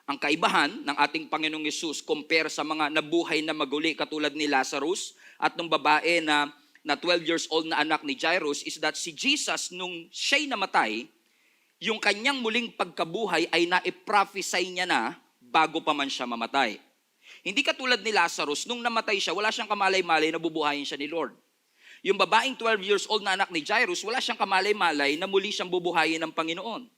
Ang kaibahan ng ating Panginoong Yesus compare sa mga nabuhay na maguli katulad ni Lazarus at ng babae na 12 years old na anak ni Jairus is that si Jesus, nung siya'y namatay, yung kanyang muling pagkabuhay ay naiprophesy niya na bago pa man siya mamatay. Hindi katulad ni Lazarus, nung namatay siya, wala siyang kamalay-malay na bubuhayin siya ni Lord. Yung babaeng 12 years old na anak ni Jairus, wala siyang kamalay-malay na muli siyang bubuhayin ng Panginoon.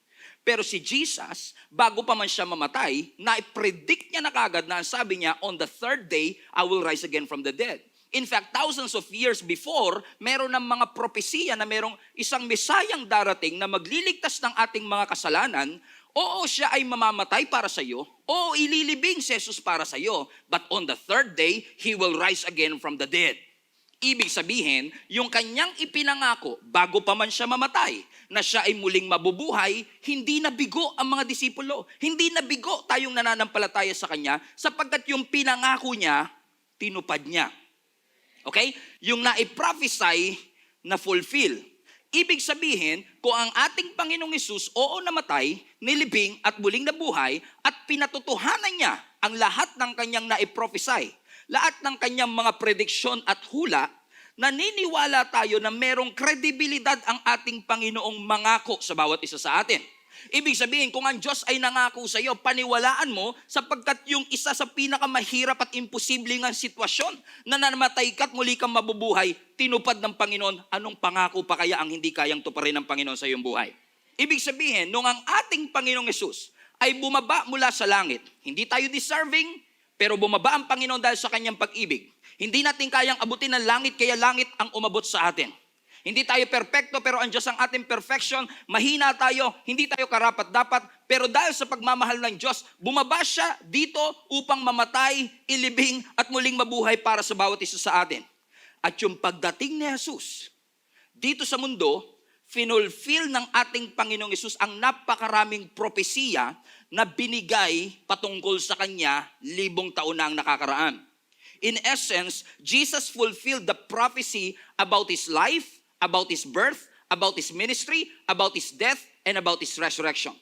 Pero si Jesus, bago pa man siya mamatay, na-predict niya na kagad na sabi niya, on the third day, I will rise again from the dead. In fact, thousands of years before, meron ng mga propesiya na merong isang Mesayang darating na magliligtas ng ating mga kasalanan. Oo, siya ay mamamatay para sa iyo. Oo, ililibing si Jesus para sa iyo. But on the third day, He will rise again from the dead. Ibig sabihin, yung kanyang ipinangako bago pa man siya mamatay, na siya ay muling mabubuhay, hindi nabigo ang mga disipulo. Hindi nabigo tayong nananampalataya sa kanya sapagkat yung pinangako niya, tinupad niya. Okay? Yung naiprophesy na fulfill. Ibig sabihin, kung ang ating Panginoong Hesus, oo namatay, nilibing at muling nabuhay, at pinatotohanan niya ang lahat ng kanyang naiprophesy, lahat ng kanyang mga prediksyon at hula, naniniwala tayo na merong kredibilidad ang ating Panginoong mangako sa bawat isa sa atin. Ibig sabihin, kung ang Diyos ay nangako sa iyo, paniwalaan mo sapagkat yung isa sa pinakamahirap at imposibleng sitwasyon na namatay ka at muli kang mabubuhay, tinupad ng Panginoon, anong pangako pa kaya ang hindi kayang tuparin ng Panginoon sa iyong buhay? Ibig sabihin, nung ang ating Panginoong Hesus ay bumaba mula sa langit, hindi tayo deserving, pero bumaba ang Panginoon dahil sa kanyang pag-ibig. Hindi natin kayang abutin ng langit, kaya langit ang umabot sa atin. Hindi tayo perfecto, pero ang Diyos ang ating perfection. Mahina tayo, hindi tayo karapat-dapat, pero dahil sa pagmamahal ng Diyos, bumaba siya dito upang mamatay, ilibing, at muling mabuhay para sa bawat isa sa atin. At yung pagdating ni Jesus, dito sa mundo, finulfill ng ating Panginoong Hesus ang napakaraming propesiya na binigay patungkol sa Kanya 1,000 taon na ang nakakaraan. In essence, Jesus fulfilled the prophecy about His life, about His birth, about His ministry, about His death, and about His resurrection.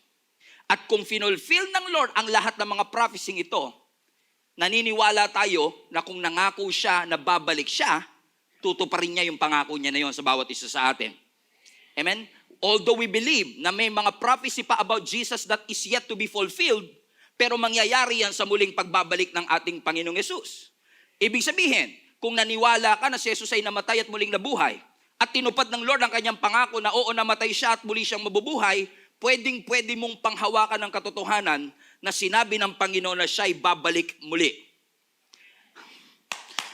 At kung finulfill ng Lord ang lahat ng mga prophecy ito, naniniwala tayo na kung nangako siya na babalik siya, tutuparin niya yung pangako niya na yon sa bawat isa sa atin. Amen? Although we believe na may mga prophecy pa about Jesus that is yet to be fulfilled, pero mangyayari yan sa muling pagbabalik ng ating Panginoong Hesus. Ibig sabihin, kung naniwala ka na si Jesus ay namatay at muling nabuhay, at tinupad ng Lord ang kanyang pangako na oo, namatay siya at muli siyang mabubuhay, pwedeng-pwede mong panghawakan ng katotohanan na sinabi ng Panginoon na siya ay babalik muli.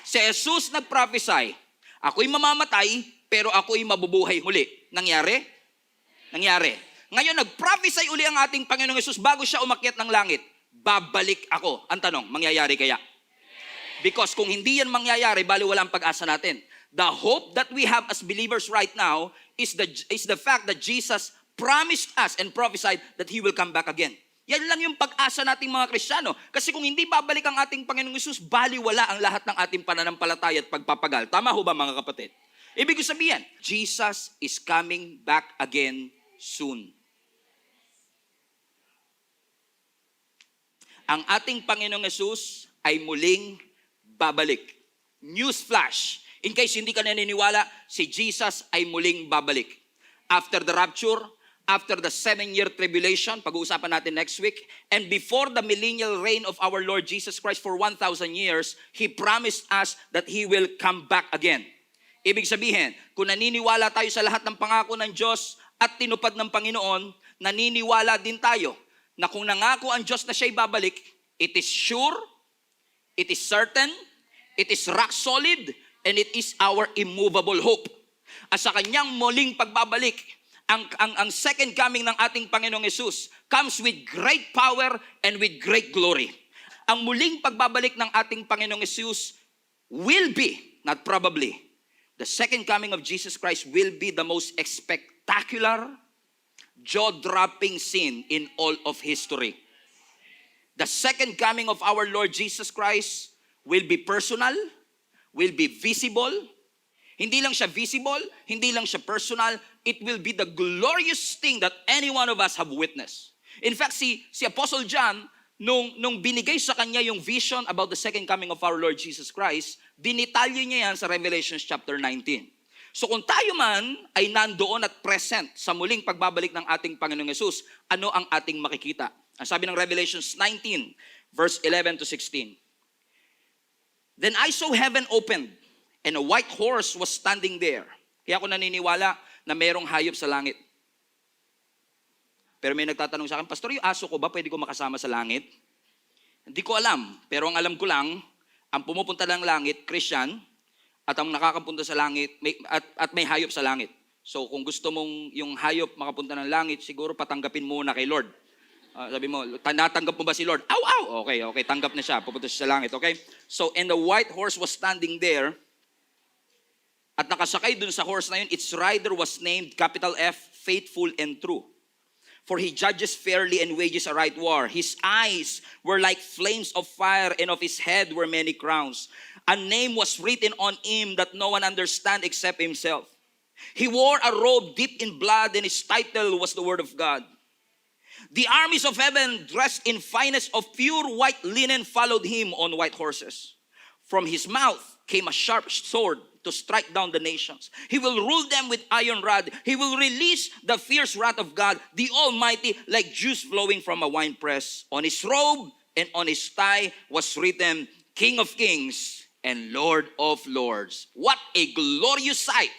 Si Jesus nag-prophesy, ako'y mamamatay, pero ako'y mabubuhay muli. Nangyari? Nangyari. Ngayon, nag-prophesy uli ang ating Panginoong Hesus bago siya umakyat ng langit. Babalik ako. Ang tanong, mangyayari kaya? Because kung hindi yan mangyayari, bali wala ang pag-asa natin. The hope that we have as believers right now is the fact that Jesus promised us and prophesied that He will come back again. Yan lang yung pag-asa nating mga Kristiyano. Kasi kung hindi babalik ang ating Panginoong Hesus, baliwala ang lahat ng ating pananampalataya at pagpapagal. Tama ho ba mga kapatid? Ibig sabihin, Jesus is coming back again soon. Ang ating Panginoong Hesus ay muling babalik. Newsflash. In case hindi ka naniniwala, si Jesus ay muling babalik. After the rapture, after the 7-year tribulation, pag-uusapan natin next week, and before the millennial reign of our Lord Jesus Christ for 1,000 years, He promised us that He will come back again. Ibig sabihin, kung naniniwala tayo sa lahat ng pangako ng Diyos at tinupad ng Panginoon, naniniwala din tayo na kung nangako ang Diyos na siya'y babalik, it is sure, it is certain, it is rock solid, and it is our immovable hope. At sa kanyang muling pagbabalik, ang second coming ng ating Panginoong Hesus comes with great power and with great glory. Ang muling pagbabalik ng ating Panginoong Hesus will be, not probably, the second coming of Jesus Christ will be the most spectacular, jaw-dropping scene in all of history. The second coming of our Lord Jesus Christ will be personal, will be visible. Hindi lang siya visible, hindi lang siya personal, it will be the glorious thing that any one of us have witnessed. In fact, si Apostle John, nung binigay sa kanya yung vision about the second coming of our Lord Jesus Christ, dinitalye niya yan sa Revelation chapter 19. So kung tayo man ay nandoon at present sa muling pagbabalik ng ating Panginoong Yesus, ano ang ating makikita? Ang sabi ng Revelation 19, verse 11 to 16. Then I saw heaven opened, and a white horse was standing there. Kaya ako naniniwala na mayroong hayop sa langit. Pero may nagtatanong sa akin, Pastor, yung aso ko ba pwede ko makasama sa langit? Hindi ko alam. Pero ang alam ko lang, ang pumupunta ng langit, Christian, at ang nakakapunta sa langit, at may hayop sa langit. So kung gusto mong yung hayop makapunta ng langit, siguro patanggapin muna kay Lord. Sabi mo, natanggap mo ba si Lord? Aw, aw! Okay, tanggap na siya. Pupunta siya sa langit, okay? So, and the white horse was standing there, at nakasakay dun sa horse na yun, its rider was named, capital F, Faithful and True. For he judges fairly and wages a right war. His eyes were like flames of fire, and of his head were many crowns. A name was written on him that no one understand except himself. He wore a robe dipped in blood, and his title was the Word of God. The armies of heaven, dressed in finest of pure white linen, followed him on white horses. From his mouth came a sharp sword to strike down the nations. He will rule them with iron rod. He will release the fierce wrath of God, the Almighty, like juice flowing from a winepress. On his robe and on his thigh was written, King of Kings and Lord of Lords. What a glorious sight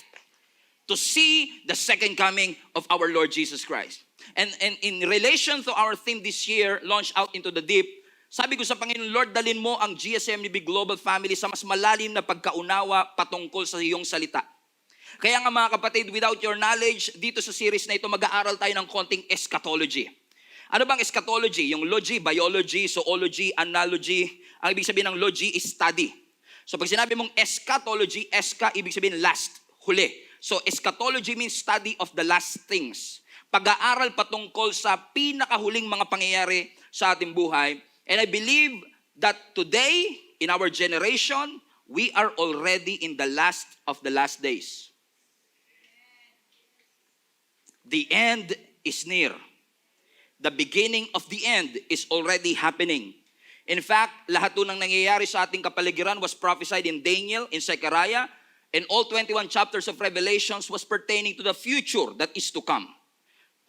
to see the second coming of our Lord Jesus Christ. And in relation to our theme this year, Launch Out into the Deep, sabi ko sa Panginoon, Lord, dalin mo ang GSMNB Global Family sa mas malalim na pagkaunawa patungkol sa iyong salita. Kaya nga mga kapatid, without your knowledge, dito sa series na ito, mag-aaral tayo ng konting eschatology. Ano bang eschatology? Yung logy, biology, zoology, analogy. Ang ibig sabihin ng logy is study. So pag sinabi mong eschatology, eska, ibig sabihin last, huli. So eschatology means study of the last things. Pag-aaral patungkol sa pinakahuling mga pangyayari sa ating buhay. And I believe that today, in our generation, we are already in the last of the last days. The end is near. The beginning of the end is already happening. In fact, lahat ng nangyayari sa ating kapaligiran was prophesied in Daniel, in Zechariah, and all 21 chapters of Revelations was pertaining to the future that is to come.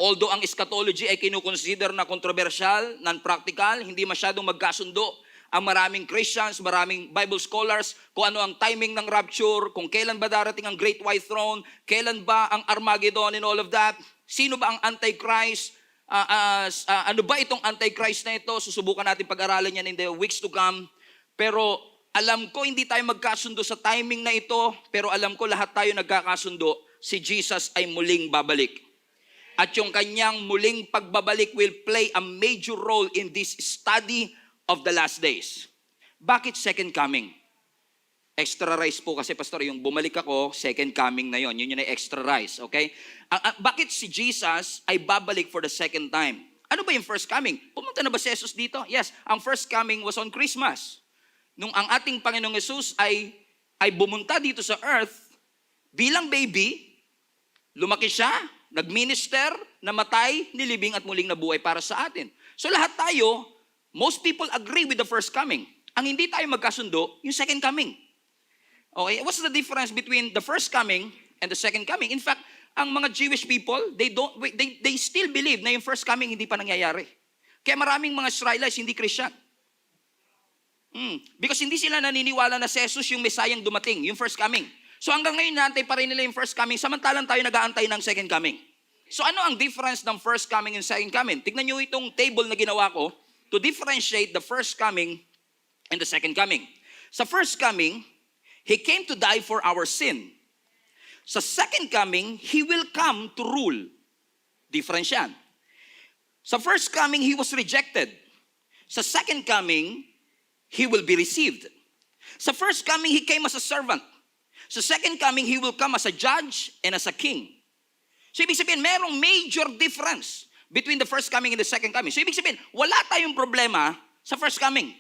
Although ang eschatology ay kinukonsider na controversial, non-practical, hindi masyadong magkasundo ang maraming Christians, maraming Bible scholars, kung ano ang timing ng rapture, kung kailan ba darating ang Great White Throne, kailan ba ang Armageddon and all of that, sino ba ang Antichrist, ano ba itong Antichrist na ito, susubukan natin pag-aralan yan in the weeks to come. Pero alam ko hindi tayo magkasundo sa timing na ito, pero alam ko lahat tayo nagkakasundo, si Jesus ay muling babalik. At yung kanyang muling pagbabalik will play a major role in this study of the last days. Bakit second coming? Extra rice po kasi, Pastor, yung bumalik ako, second coming na yon. Yun yung extra rice, okay? Bakit si Jesus ay babalik for the second time? Ano ba yung first coming? Pumunta na ba si Jesus dito? Yes, ang first coming was on Christmas. Nung ang ating Panginoong Yesus ay bumunta dito sa earth bilang baby, lumaki siya, nag-minister, namatay, nilibing at muling nabuhay para sa atin. So lahat tayo, most people agree with the first coming. Ang hindi tayo magkasundo, yung second coming. Okay, what's the difference between the first coming and the second coming? In fact, ang mga Jewish people, they still believe na yung first coming hindi pa nangyayari. Kaya maraming mga Israelites hindi Christian. Because hindi sila naniniwala na si Jesus yung Mesayang dumating, yung first coming. So hanggang ngayon, naantay pa rin nila yung first coming, samantalang tayo nag-aantay ng second coming. So ano ang difference ng first coming and second coming? Tignan nyo itong table na ginawa ko to differentiate the first coming and the second coming. Sa first coming, He came to die for our sin. Sa second coming, He will come to rule. Difference yan. Sa first coming, He was rejected. Sa second coming, He will be received. Sa first coming, He came as a servant. Sa second coming, He will come as a judge and as a king. So ibig sabihin, merong major difference between the first coming and the second coming. So ibig sabihin, wala tayong problema sa first coming.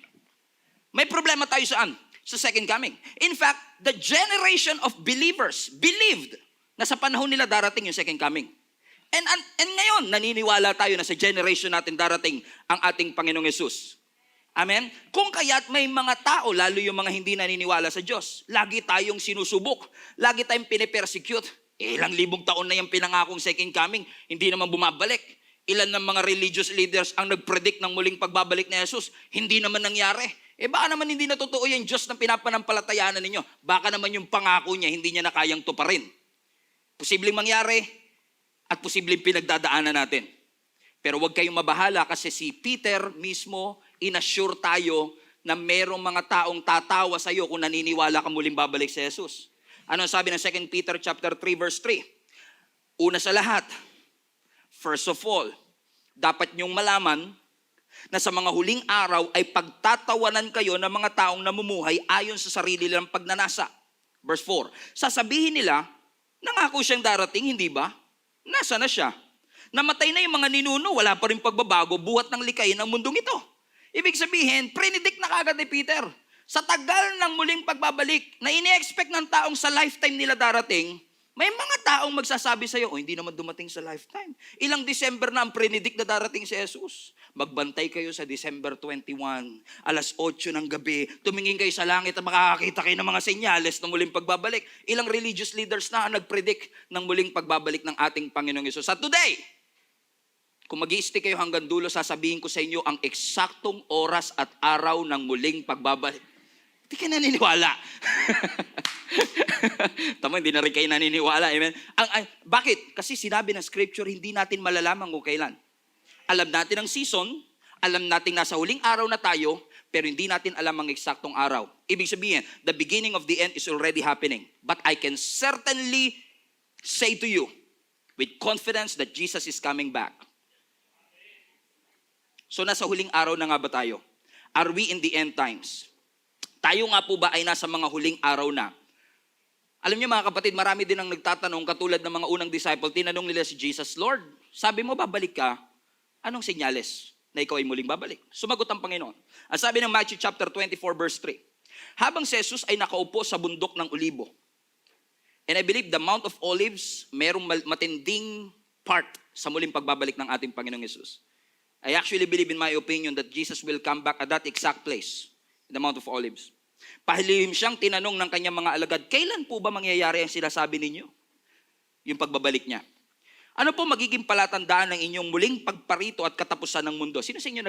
May problema tayo saan? Sa second coming. In fact, the generation of believers believed na sa panahon nila darating yung second coming. And ngayon, naniniwala tayo na sa generation natin darating ang ating Panginoong Yesus. Amen? Kung kaya't may mga tao, lalo yung mga hindi naniniwala sa Diyos, lagi tayong sinusubok, lagi tayong pinipersecute. Ilang libong taon na yung pinangakong second coming, hindi naman bumabalik. Ilan ng mga religious leaders ang nag-predict ng muling pagbabalik ni Jesus, hindi naman nangyari. Baka naman hindi na totoo yung Diyos na pinapanampalatayaan ninyo. Baka naman yung pangako niya, hindi niya na kayang tuparin. Posibleng mangyari at posibleng pinagdadaanan natin. Pero huwag kayong mabahala kasi si Peter mismo, inassure tayo na merong mga taong tatawa sa iyo kung naniniwala ka muling babalik si Jesus. Ano sabi ng 2 Peter chapter 3 verse 3? Una sa lahat, first of all, dapat niyong malaman na sa mga huling araw ay pagtatawanan kayo ng mga taong namumuhay ayon sa sarili nilang pagnanasa. Verse 4, sasabihin nila, nangako siyang darating, hindi ba? Nasa na siya? Namatay na yung mga ninuno, wala pa rin pagbabago, buhat ng likayin ng mundong ito. Ibig sabihin, predict na kagad ni Peter. Sa tagal ng muling pagbabalik, na ini-expect ng taong sa lifetime nila darating, may mga taong magsasabi sa'yo, hindi naman dumating sa lifetime. Ilang December na ang predict na darating si Jesus. Magbantay kayo sa December 21, alas 8 ng gabi, tumingin kayo sa langit at makakakita kayo ng mga senyales ng muling pagbabalik. Ilang religious leaders na ang nag-predict ng muling pagbabalik ng ating Panginoong Jesus. At today, kung mag-i-stick kayo hanggang dulo, sasabihin ko sa inyo ang eksaktong oras at araw ng muling pagbabalik. Hindi ka naniniwala. Tama, hindi na rin kayo naniniwala. Amen? Bakit? Kasi sinabi ng scripture, hindi natin malalaman kung kailan. Alam natin ang season, alam natin nasa huling araw na tayo, pero hindi natin alam ang eksaktong araw. Ibig sabihin, the beginning of the end is already happening. But I can certainly say to you, with confidence that Jesus is coming back. So nasa huling araw na nga ba tayo? Are we in the end times? Tayo nga po ba ay nasa mga huling araw na? Alam niyo mga kapatid, marami din ang nagtatanong katulad ng mga unang disciple, tinanong nila si Jesus, Lord, sabi mo babalik ka, anong senyales na ikaw ay muling babalik? Sumagot ang Panginoon. Ang sabi ng Matthew chapter 24 verse 3, habang si Jesus ay nakaupo sa bundok ng Olibo, and I believe the Mount of Olives, merong matinding part sa muling pagbabalik ng ating Panginoong Jesus. I actually believe in my opinion that Jesus will come back at that exact place, the Mount of Olives. Pahilihim siyang tinanong ng kanyang mga alagad, kailan po ba mangyayari ang sinasabi ninyo? Yung pagbabalik niya. Ano po magiging palatandaan ng inyong muling pagparito at katapusan ng mundo? Sino sa inyo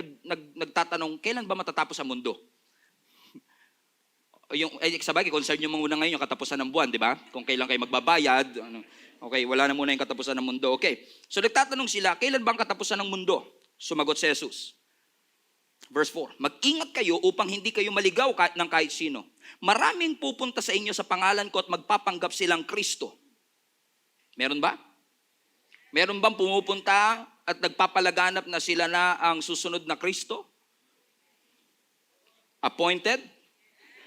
nagtatanong, kailan ba matatapos ang mundo? Sabagay, concern nyo muna ngayon yung katapusan ng buwan, di ba? Kung kailan kayo magbabayad. Okay, wala na muna yung katapusan ng mundo. Okay, so nagtatanong sila, kailan ba ang katapusan ng mundo? Sumagot si Jesus. Verse 4, mag-ingat kayo upang hindi kayo maligaw ng kahit sino. Maraming pupunta sa inyo sa pangalan ko at magpapanggap silang Kristo. Meron ba? Meron bang pumupunta at nagpapalaganap na sila na ang susunod na Kristo? Appointed?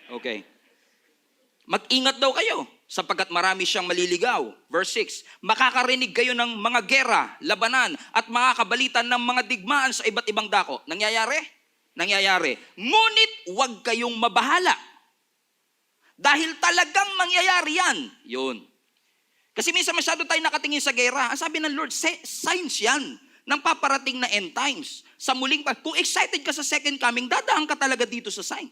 Okay. Mag-ingat daw kayo sapagkat marami siyang maliligaw. Verse 6, makakarinig kayo ng mga gera, labanan, at makakabalitan ng mga digmaan sa iba't ibang dako. Nangyayari? Nangyayari. Ngunit huwag kayong mabahala. Dahil talagang mangyayari yan. Yun. Kasi minsan masyado tayo nakatingin sa gera. Ang sabi ng Lord, signs yan ng paparating na end times. Sa muling, kung excited ka sa second coming, dadaan ka talaga dito sa sign.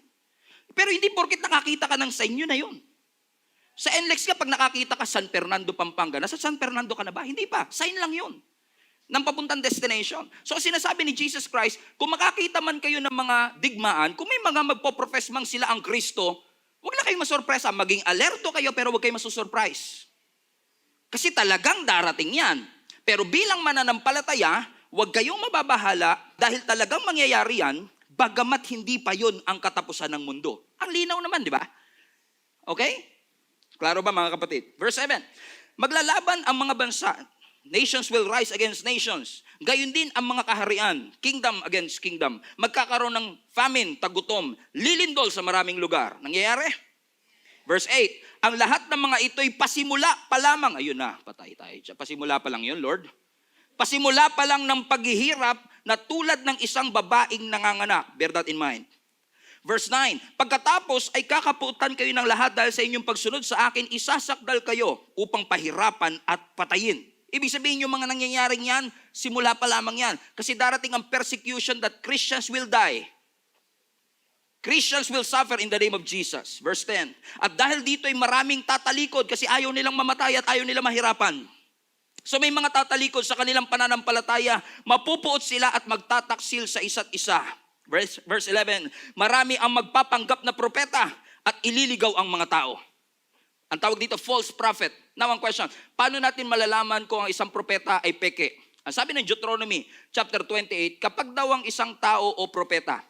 Pero hindi porket nakakita ka ng sign, yun na yun. Sa NLEX ka, pag nakakita ka San Fernando, Pampanga, nasa San Fernando ka na ba? Hindi pa. Sign lang yun. Ng papuntang destination. So sinasabi ni Jesus Christ, kung makakita man kayo ng mga digmaan, kung may mga magpo-profess mang sila ang Kristo, huwag na kayong masurpresa. Maging alerto kayo, pero huwag kayong masusurprise. Kasi talagang darating yan. Pero bilang mananampalataya, huwag kayong mababahala dahil talagang mangyayari yan, bagamat hindi pa yun ang katapusan ng mundo. Ang linaw naman, di ba? Okay? Klaro ba mga kapatid? Verse 7, maglalaban ang mga bansa. Nations will rise against nations. Gayon din ang mga kaharian. Kingdom against kingdom. Magkakaroon ng famine, tagutom, lilindol sa maraming lugar. Nangyayari? Verse 8, ang lahat ng mga ito'y pasimula pa lamang. Ayun na, patay tayo. Pasimula pa lang yun, Lord. Pasimula pa lang ng paghihirap na tulad ng isang babaeng nanganganak. Bear that in mind. Verse 9, pagkatapos ay kakaputan kayo ng lahat dahil sa inyong pagsunod sa akin, isasakdal kayo upang pahirapan at patayin. Ibig sabihin yung mga nangyayaring yan, simula pa lamang yan. Kasi darating ang persecution that Christians will die. Christians will suffer in the name of Jesus. Verse 10. At dahil dito ay maraming tatalikod kasi ayaw nilang mamatay at ayaw nilang mahirapan. So may mga tatalikod sa kanilang pananampalataya, mapupuot sila at magtataksil sa isa't isa. Verse 11. Marami ang magpapanggap na propeta at ililigaw ang mga tao. Ang tawag dito, false prophet. Now, ang question, paano natin malalaman kung ang isang propeta ay peke? Ang sabi ng Deuteronomy chapter 28, kapag daw ang isang tao o propeta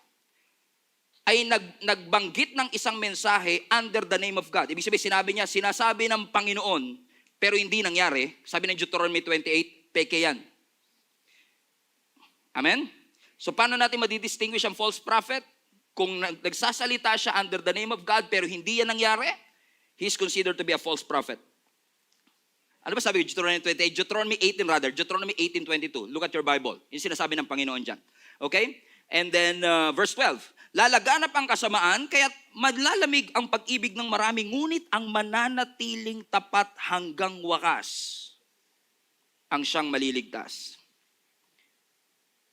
ay nagbanggit ng isang mensahe under the name of God. Ibig sabihin, sinasabi ng Panginoon, pero hindi nangyari. Sabi ng Deuteronomy 28, peke yan. Amen? So paano natin madidistinguish ang false prophet? Kung nagsasalita siya under the name of God, pero hindi yan nangyari, he's considered to be a false prophet. Ano ba sabi ng Deuteronomy 28? Deuteronomy 18:22. Look at your Bible. Yung sinasabi ng Panginoon dyan. Okay? And then verse 12. Lalaganap ang kasamaan, kaya't madlalamig ang pag-ibig ng marami, ngunit ang mananatiling tapat hanggang wakas ang siyang maliligtas.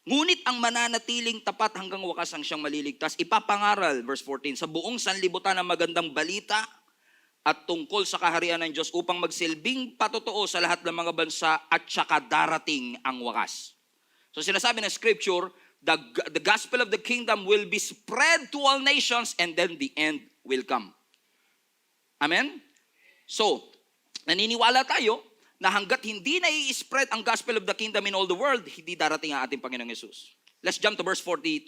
Ngunit ang mananatiling tapat hanggang wakas ang siyang maliligtas, ipapangaral, verse 14, sa buong sanlibutan ng magandang balita at tungkol sa kaharian ng Diyos upang magsilbing patotoo sa lahat ng mga bansa at saka darating ang wakas. So sinasabi ng Scripture, the gospel of the kingdom will be spread to all nations and then the end will come. Amen? So, naniniwala tayo na hanggat hindi na i-spread ang gospel of the kingdom in all the world, hindi darating ang ating Panginoong Yesus. Let's jump to verse 42.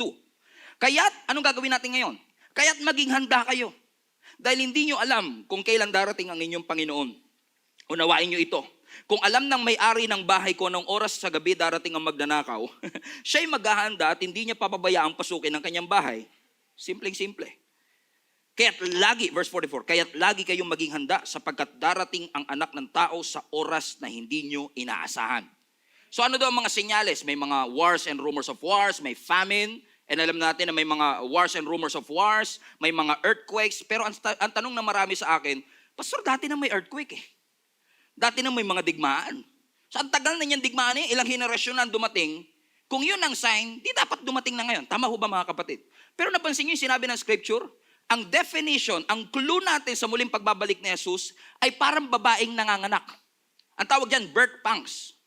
Kaya't, anong gagawin natin ngayon? Kaya't maging handa kayo. Dahil hindi nyo alam kung kailan darating ang inyong Panginoon. Unawain nyo ito. Kung alam ng may-ari ng bahay ko anong oras sa gabi darating ang magnanakaw, siya'y maghahanda at hindi niya papabayaang pasukin ang kanyang bahay. Simpleng-simple. Kaya't lagi, verse 44, kaya't lagi kayong maging handa sapagkat darating ang anak ng tao sa oras na hindi nyo inaasahan. So ano daw ang mga senyales? May mga wars and rumors of wars, may famine, and alam natin na may mga wars and rumors of wars, may mga earthquakes, pero ang tanong na marami sa akin, Pastor, dati na may earthquake eh. Dati na may mga digmaan. So ang tagal na niyang digmaan eh, ilang henerasyon na dumating. Kung yun ang sign, di dapat dumating na ngayon. Tama ho ba mga kapatid? Pero napansin niyo yung sinabi ng Scripture, ang definition, ang clue natin sa muling pagbabalik ni Jesus ay parang babaeng nanganganak. Ang tawag dyan, birth pangs.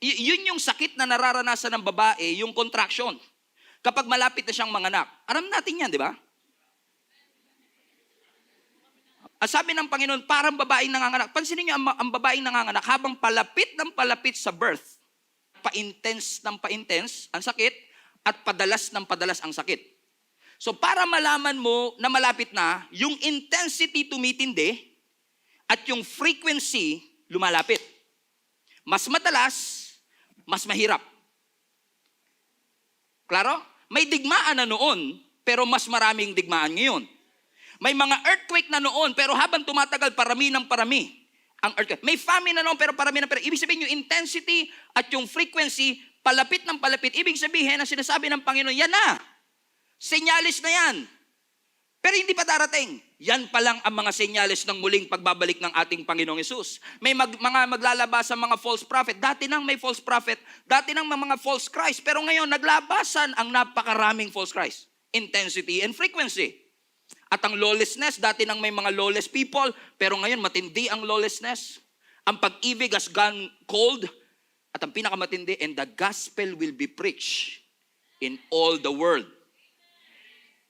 Yun yung sakit na nararanasan ng babae, yung contraction. Kapag malapit na siyang manganak. Alam natin yan, di ba? Sabi ng Panginoon, parang babaeng nanganganak. Pansinin niyo ang babaeng nanganganak habang palapit ng palapit sa birth. Pa-intense ng pa-intense ang sakit at padalas ng padalas ang sakit. So para malaman mo na malapit na, yung intensity tumitindi at yung frequency lumalapit. Mas madalas, mas mahirap. Klaro? May digmaan na noon, pero mas maraming digmaan ngayon. May mga earthquake na noon, pero habang tumatagal, parami ng parami ang earthquake. May famine na noon, pero parami ng parami. Ibig sabihin, yung intensity at yung frequency, palapit ng palapit. Ibig sabihin, ang sinasabi ng Panginoon, yan na. Senyalis na yan. Pero hindi pa darating. Yan pa lang ang mga senyalis ng muling pagbabalik ng ating Panginoong Yesus. May mga maglalabas sa mga false prophet. Dati nang may false prophet, dati nang mga false Christ. Pero ngayon, naglabasan ang napakaraming false Christ. Intensity and frequency. At ang lawlessness, dati nang may mga lawless people, pero ngayon matindi ang lawlessness. Ang pag-ibig has gone cold. At ang pinakamatindi, and the gospel will be preached in all the world.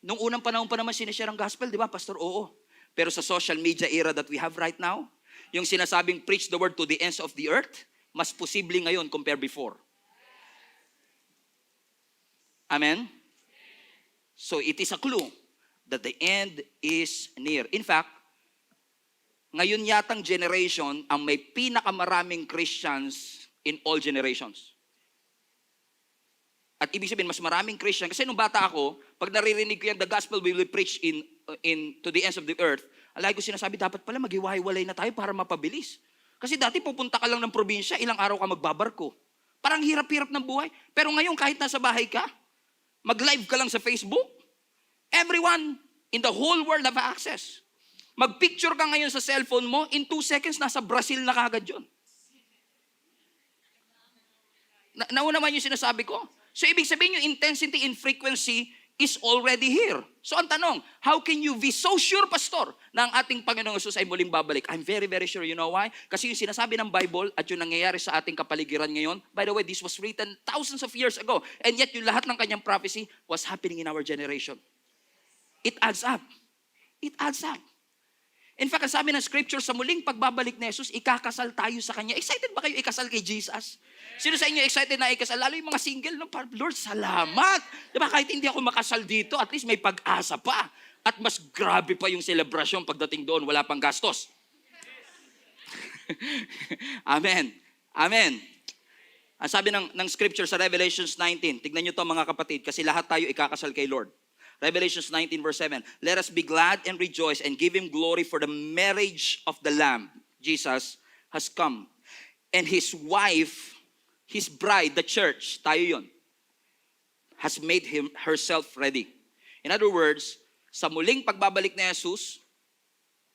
Nung unang panahon pa naman sinishare ang gospel, di ba, Pastor? Oo. Pero sa social media era that we have right now, yung sinasabing preach the word to the ends of the earth, mas posible ngayon compare before. Amen? So it is a clue that the end is near. In fact, ngayon yatang generation ang may pinakamaraming Christians in all generations. At ibig sabihin, mas maraming Christian. Kasi nung bata ako, pag naririnig ko yan, the gospel will be preached in to the ends of the earth, alay ko sinasabi, dapat pala maghiwa-hiwalay na tayo para mapabilis. Kasi dati pupunta ka lang ng probinsya, ilang araw ka magbabarko. Parang hirap-hirap ng buhay. Pero ngayon, kahit nasa bahay ka, mag-live ka lang sa Facebook, everyone in the whole world have access. Mag-picture ka ngayon sa cellphone mo, in 2 seconds, nasa Brazil na kagad yun. Nauna man yung sinasabi ko. So, ibig sabihin yung intensity and frequency, is already here. So ang tanong, how can you be so sure, Pastor, na ang ating Panginoong Jesus ay muling babalik? I'm very, very sure. You know why? Kasi yung sinasabi ng Bible at yung nangyayari sa ating kapaligiran ngayon, by the way, this was written thousands of years ago, and yet yung lahat ng kanyang prophecy was happening in our generation. It adds up. It adds up. In fact, ang sabi ng scripture, sa muling pagbabalik ni Jesus, ikakasal tayo sa Kanya. Excited ba kayo ikasal kay Jesus? Sino sa inyo excited na ikasal? Lalo yung mga single, no? Lord, salamat. Diba, kahit hindi ako makasal dito, at least may pag-asa pa. At mas grabe pa yung celebration pagdating doon, wala pang gastos. Amen. Amen. Ang sabi ng scripture sa Revelations 19, tignan nyo to mga kapatid, kasi lahat tayo ikakasal kay Lord. Revelations 19 verse 7, let us be glad and rejoice and give Him glory, for the marriage of the Lamb, Jesus, has come. And His wife, His bride, the church, tayo yun, has made herself ready. In other words, sa muling pagbabalik ni Jesus,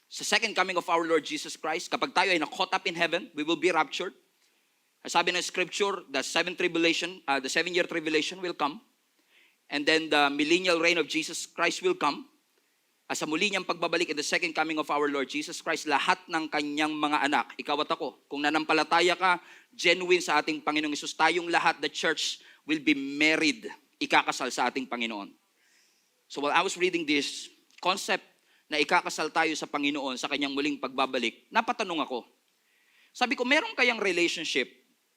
sa second coming of our Lord Jesus Christ, kapag tayo ay na-caught up in heaven, we will be raptured. Sabi ng scripture, the 7-year tribulation will come. And then the millennial reign of Jesus Christ will come. Sa muli niyang pagbabalik in the second coming of our Lord Jesus Christ, lahat ng kanyang mga anak, ikaw at ako, kung nanampalataya ka, genuine sa ating Panginoong Hesus, tayong lahat, the church will be married, ikakasal sa ating Panginoon. So while I was reading this concept na ikakasal tayo sa Panginoon sa kanyang muling pagbabalik, napatanong ako. Sabi ko, meron kayang relationship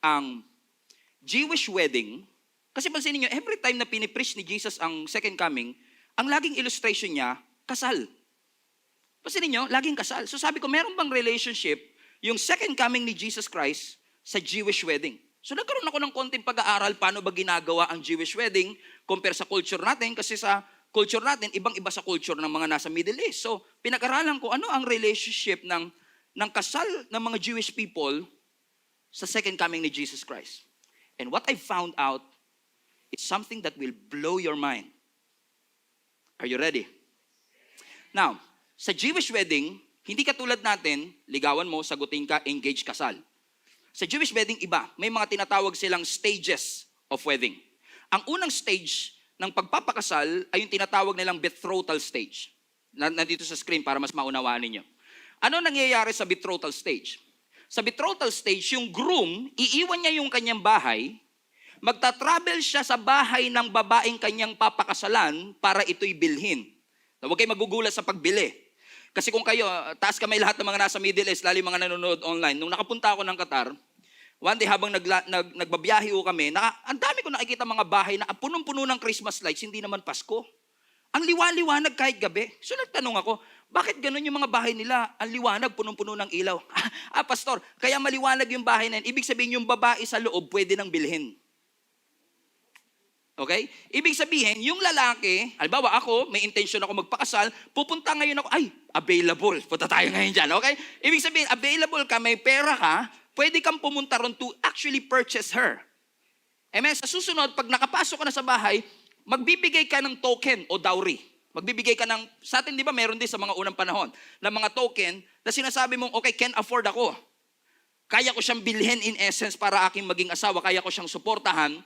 ang Jewish wedding? Kasi pansinin niyo, every time na pinipreach ni Jesus ang second coming, ang laging illustration niya, kasal. Pansinin niyo, laging kasal. So sabi ko, meron bang relationship yung second coming ni Jesus Christ sa Jewish wedding? So nagkaroon ako ng konting pag-aaral paano ba ginagawa ang Jewish wedding compare sa culture natin, kasi sa culture natin, ibang-iba sa culture ng mga nasa Middle East. So pinag-aralan ko ano ang relationship ng kasal ng mga Jewish people sa second coming ni Jesus Christ. And what I found out, it's something that will blow your mind. Are you ready? Now, sa Jewish wedding, hindi katulad natin, ligawan mo, sagutin ka, engage, kasal. Sa Jewish wedding, iba. May mga tinatawag silang stages of wedding. Ang unang stage ng pagpapakasal ay yung tinatawag nilang betrothal stage. Nandito sa screen para mas maunawaan ninyo. Ano nangyayari sa betrothal stage? Sa betrothal stage, yung groom, iiwan niya yung kanyang bahay, magta-travel siya sa bahay ng babaeng kanyang papakasalan para ito'y bilhin. Huwag kayo magugulat sa pagbili. Kasi kung kayo, taas kamay lahat ng mga nasa Middle East, lalo yung mga nanonood online, nung nakapunta ako ng Qatar, one day habang nagbabiyahe kami, ang dami ko nakikita mga bahay na punong-puno ng Christmas lights, hindi naman Pasko. Ang liwanag kahit gabi. So nagtanong ako, bakit ganun yung mga bahay nila? Ang liwanag, punong-puno ng ilaw. Pastor, kaya maliwanag yung bahay na yun. Ibig sabihin yung babae sa loob, pwede nang bilhin. Okay? Ibig sabihin, yung lalaki, halimbawa ako, may intention ako magpakasal, pupunta ngayon ako, available. Punta tayo ngayon dyan, okay? Ibig sabihin, available ka, may pera ka, pwede kang pumunta ron to actually purchase her. Amen? Sa susunod, pag nakapasok ka na sa bahay, magbibigay ka ng token o dowry. Magbibigay ka ng, sa atin di ba meron din sa mga unang panahon, na mga token na sinasabi mong, okay, can afford ako. Kaya ko siyang bilhin in essence para aking maging asawa, kaya ko siyang suportahan.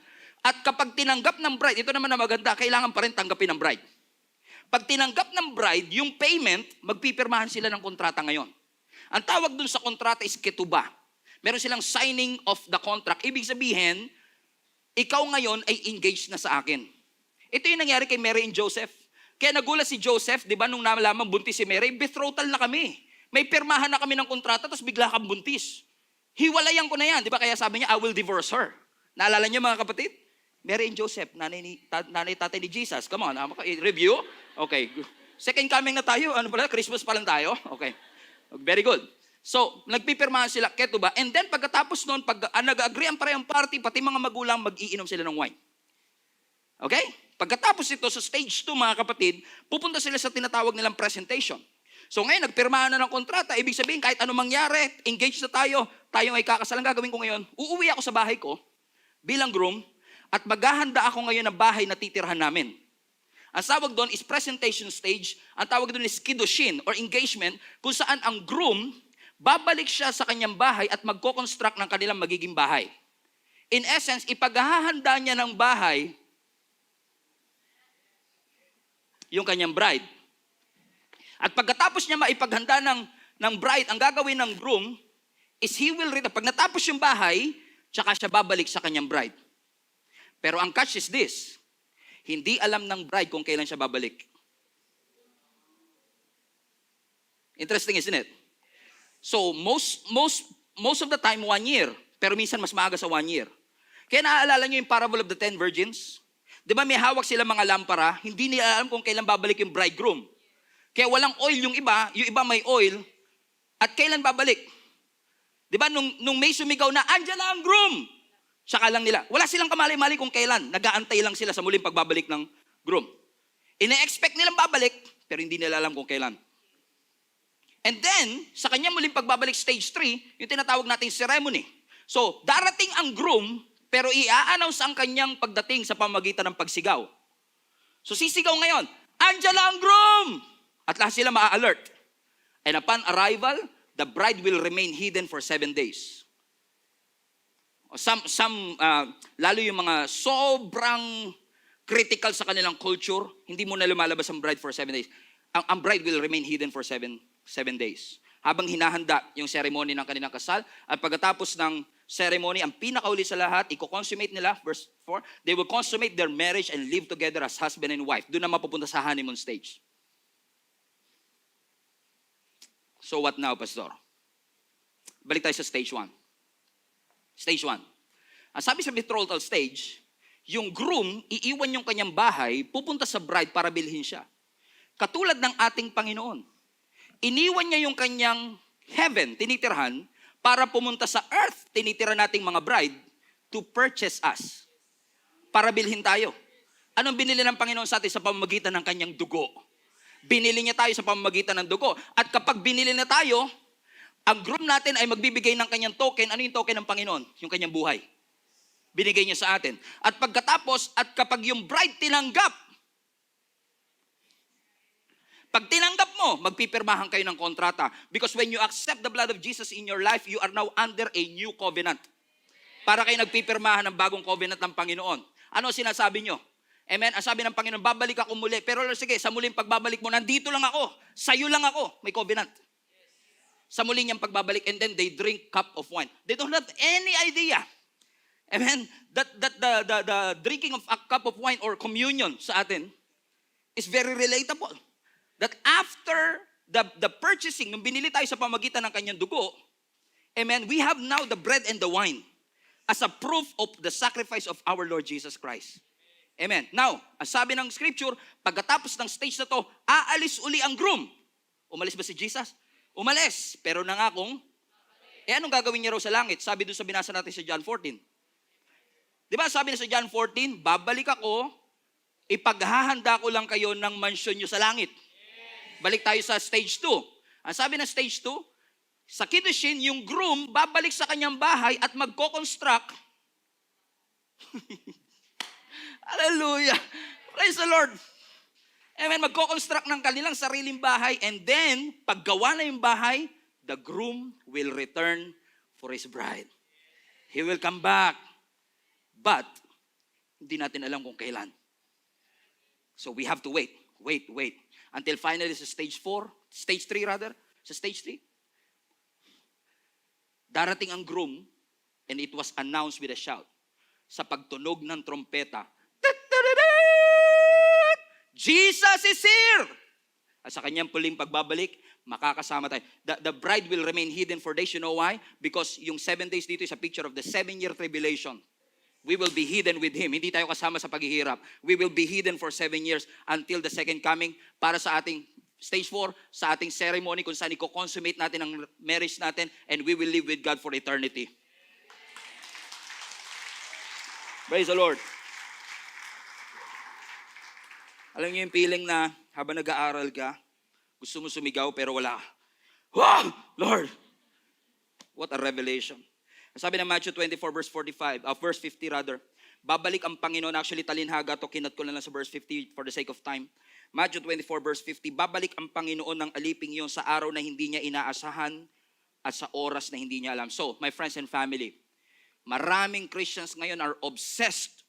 At kapag tinanggap ng bride, ito naman na maganda, kailangan pa rin tanggapin ng bride. Pag tinanggap ng bride, yung payment, magpipirmahan sila ng kontrata ngayon. Ang tawag dun sa kontrata is ketubah. Meron silang signing of the contract. Ibig sabihin, ikaw ngayon ay engaged na sa akin. Ito yung nangyari kay Mary and Joseph. Kaya nagulat si Joseph, di ba, nung nalaman buntis si Mary, betrothal na kami. May pirmahan na kami ng kontrata, tapos bigla kang buntis. Hiwalayan ko na yan. Di ba, kaya sabi niya, I will divorce her. Naalala niyo mga kapatid? Mary and Joseph, nanay tatay ni Jesus. Come on, review. Okay. Second coming na tayo. Ano pala? Christmas pa lang tayo. Okay. Very good. So, nagpipirmahan sila, ketubah. And then, pagkatapos nun, pag nag-agree ang parehong party, pati mga magulang, mag-iinom sila ng wine. Okay? Pagkatapos ito, sa stage 2, mga kapatid, pupunta sila sa tinatawag nilang presentation. So, ngayon, nagpirmahan na ng kontrata. Ibig sabihin, kahit anong mangyari, engaged na tayo, tayong ay kakasal. Ang gagawin ko ngayon, uuwi ako sa bahay ko, bilang groom, at maghahanda ako ngayon ng bahay na titirhan namin. Ang tawag doon is presentation stage. Ang tawag doon is kiddushin or engagement, kung saan ang groom, babalik siya sa kanyang bahay at magko-construct ng kanilang magiging bahay. In essence, ipaghahanda niya ng bahay yung kanyang bride. At pagkatapos niya maipaghanda ng bride, ang gagawin ng groom is he will return. Pag natapos yung bahay, tsaka siya babalik sa kanyang bride. Pero ang catch is this, hindi alam ng bride kung kailan siya babalik. Interesting, isn't it? So, most of the time, 1 year. Pero minsan mas maaga sa 1 year. Kaya naaalala nyo yung parable of the 10 virgins? Di ba may hawak sila mga lampara, hindi nila alam kung kailan babalik yung bridegroom. Kaya walang oil yung iba may oil, at kailan babalik? Di ba nung may sumigaw na, andyan na ang groom! Tsaka lang nila. Wala silang kamali-mali kung kailan. Nag-aantay lang sila sa muling pagbabalik ng groom. Ine-expect nilang babalik, pero hindi nila alam kung kailan. And then, sa kanyang muling pagbabalik stage 3, yung tinatawag nating ceremony. So, darating ang groom, pero i-a-announce ang kanyang pagdating sa pamamagitan ng pagsigaw. So, sisigaw ngayon, andyan na ang groom! At lahat sila maa-alert. And upon arrival, the bride will remain hidden for 7 days. Lalo yung mga sobrang critical sa kanilang culture, hindi mo na lumalabas ang bride for 7 days. Ang bride will remain hidden for 7 days. Habang hinahanda yung ceremony ng kanilang kasal, at pagkatapos ng ceremony, ang pinakauli sa lahat, i-consummate nila, verse 4, they will consummate their marriage and live together as husband and wife. Doon na mapupunta sa honeymoon stage. So what now, Pastor? Balik tayo sa stage 1. Stage 1. Ang sabi sa betrothal stage, yung groom, iiwan yung kanyang bahay, pupunta sa bride para bilhin siya. Katulad ng ating Panginoon. Iniwan niya yung kanyang heaven, tinitirhan, para pumunta sa earth, tinitira nating mga bride, to purchase us. Para bilhin tayo. Anong binili ng Panginoon sa atin sa pamamagitan ng kanyang dugo? Binili niya tayo sa pamamagitan ng dugo. At kapag binili na tayo, ang groom natin ay magbibigay ng kanyang token. Ano yung token ng Panginoon? Yung kanyang buhay. Binigay niya sa atin. At pagkatapos, at kapag yung bride tinanggap, pag tinanggap mo, magpipirmahan kayo ng kontrata. Because when you accept the blood of Jesus in your life, you are now under a new covenant. Para kayo nagpipirmahan ng bagong covenant ng Panginoon. Ano sinasabi nyo? Amen? Ang sabi ng Panginoon, babalik ako muli. Pero sige, sa muling pagbabalik mo, nandito lang ako. Sa'yo lang ako. May covenant. Sa muli niyang pagbabalik, and then they drink cup of wine. They don't have any idea. Amen? That the drinking of a cup of wine or communion sa atin is very relatable. That after the purchasing, nung binili tayo sa pamagitan ng kanyang dugo, amen, we have now the bread and the wine as a proof of the sacrifice of our Lord Jesus Christ. Amen. Now, ang sabi ng scripture, pagkatapos ng stage na to, aalis uli ang groom. Umalis ba si Jesus? Umalis. Pero nangakong, anong gagawin niya raw sa langit? Sabi doon sa binasa natin sa John 14. Di ba sabi na sa John 14, babalik ako, ipaghahanda ko lang kayo ng mansyon nyo sa langit. Balik tayo sa stage 2. Ang sabi ng stage 2, sa kiddushin, yung groom babalik sa kanyang bahay at magko-construct. Hallelujah. Praise the Lord. Amen. Magko-construct ng kanilang sariling bahay, and then, paggawa na yung bahay, the groom will return for his bride. He will come back. But, hindi natin alam kung kailan. So we have to wait. Until finally sa stage 3 rather, sa stage 3, darating ang groom, and it was announced with a shout. Sa pagtunog ng trompeta, Jesus is here! At sa kanyang puling pagbabalik, makakasama tayo. The bride will remain hidden for days. You know why? Because yung 7 days dito is a picture of the 7-year tribulation. We will be hidden with Him. Hindi tayo kasama sa paghihirap. We will be hidden for 7 years until the second coming para sa ating stage 4, sa ating ceremony kung saan i-consummate natin ang marriage natin, and we will live with God for eternity. Praise the Lord. Alam niyo yung feeling na habang nag-aaral ka, gusto mo sumigaw pero wala. Wow! Lord! What a revelation. Sabi ng Matthew 24 verse 50 rather, babalik ang Panginoon. Actually, talinhaga to, kinat ko na lang sa verse 50 for the sake of time. Matthew 24 verse 50, babalik ang Panginoon ng aliping yon sa araw na hindi niya inaasahan at sa oras na hindi niya alam. So, my friends and family, maraming Christians ngayon are obsessed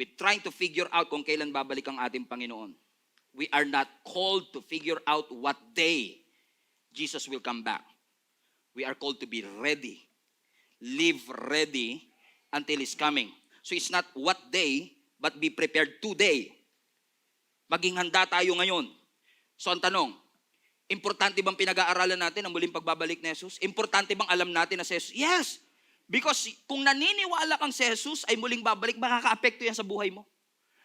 with trying to figure out kung kailan babalik ang ating Panginoon. We are not called to figure out what day Jesus will come back. We are called to be ready. Live ready until He's coming. So it's not what day, but be prepared today. Maging handa tayo ngayon. So ang tanong, importante bang pinag-aaralan natin ang muling pagbabalik ni Jesus? Importante bang alam natin na si Jesus? Yes! Because kung naniniwala kang si Jesus ay muling babalik, makaka-apekto yan sa buhay mo.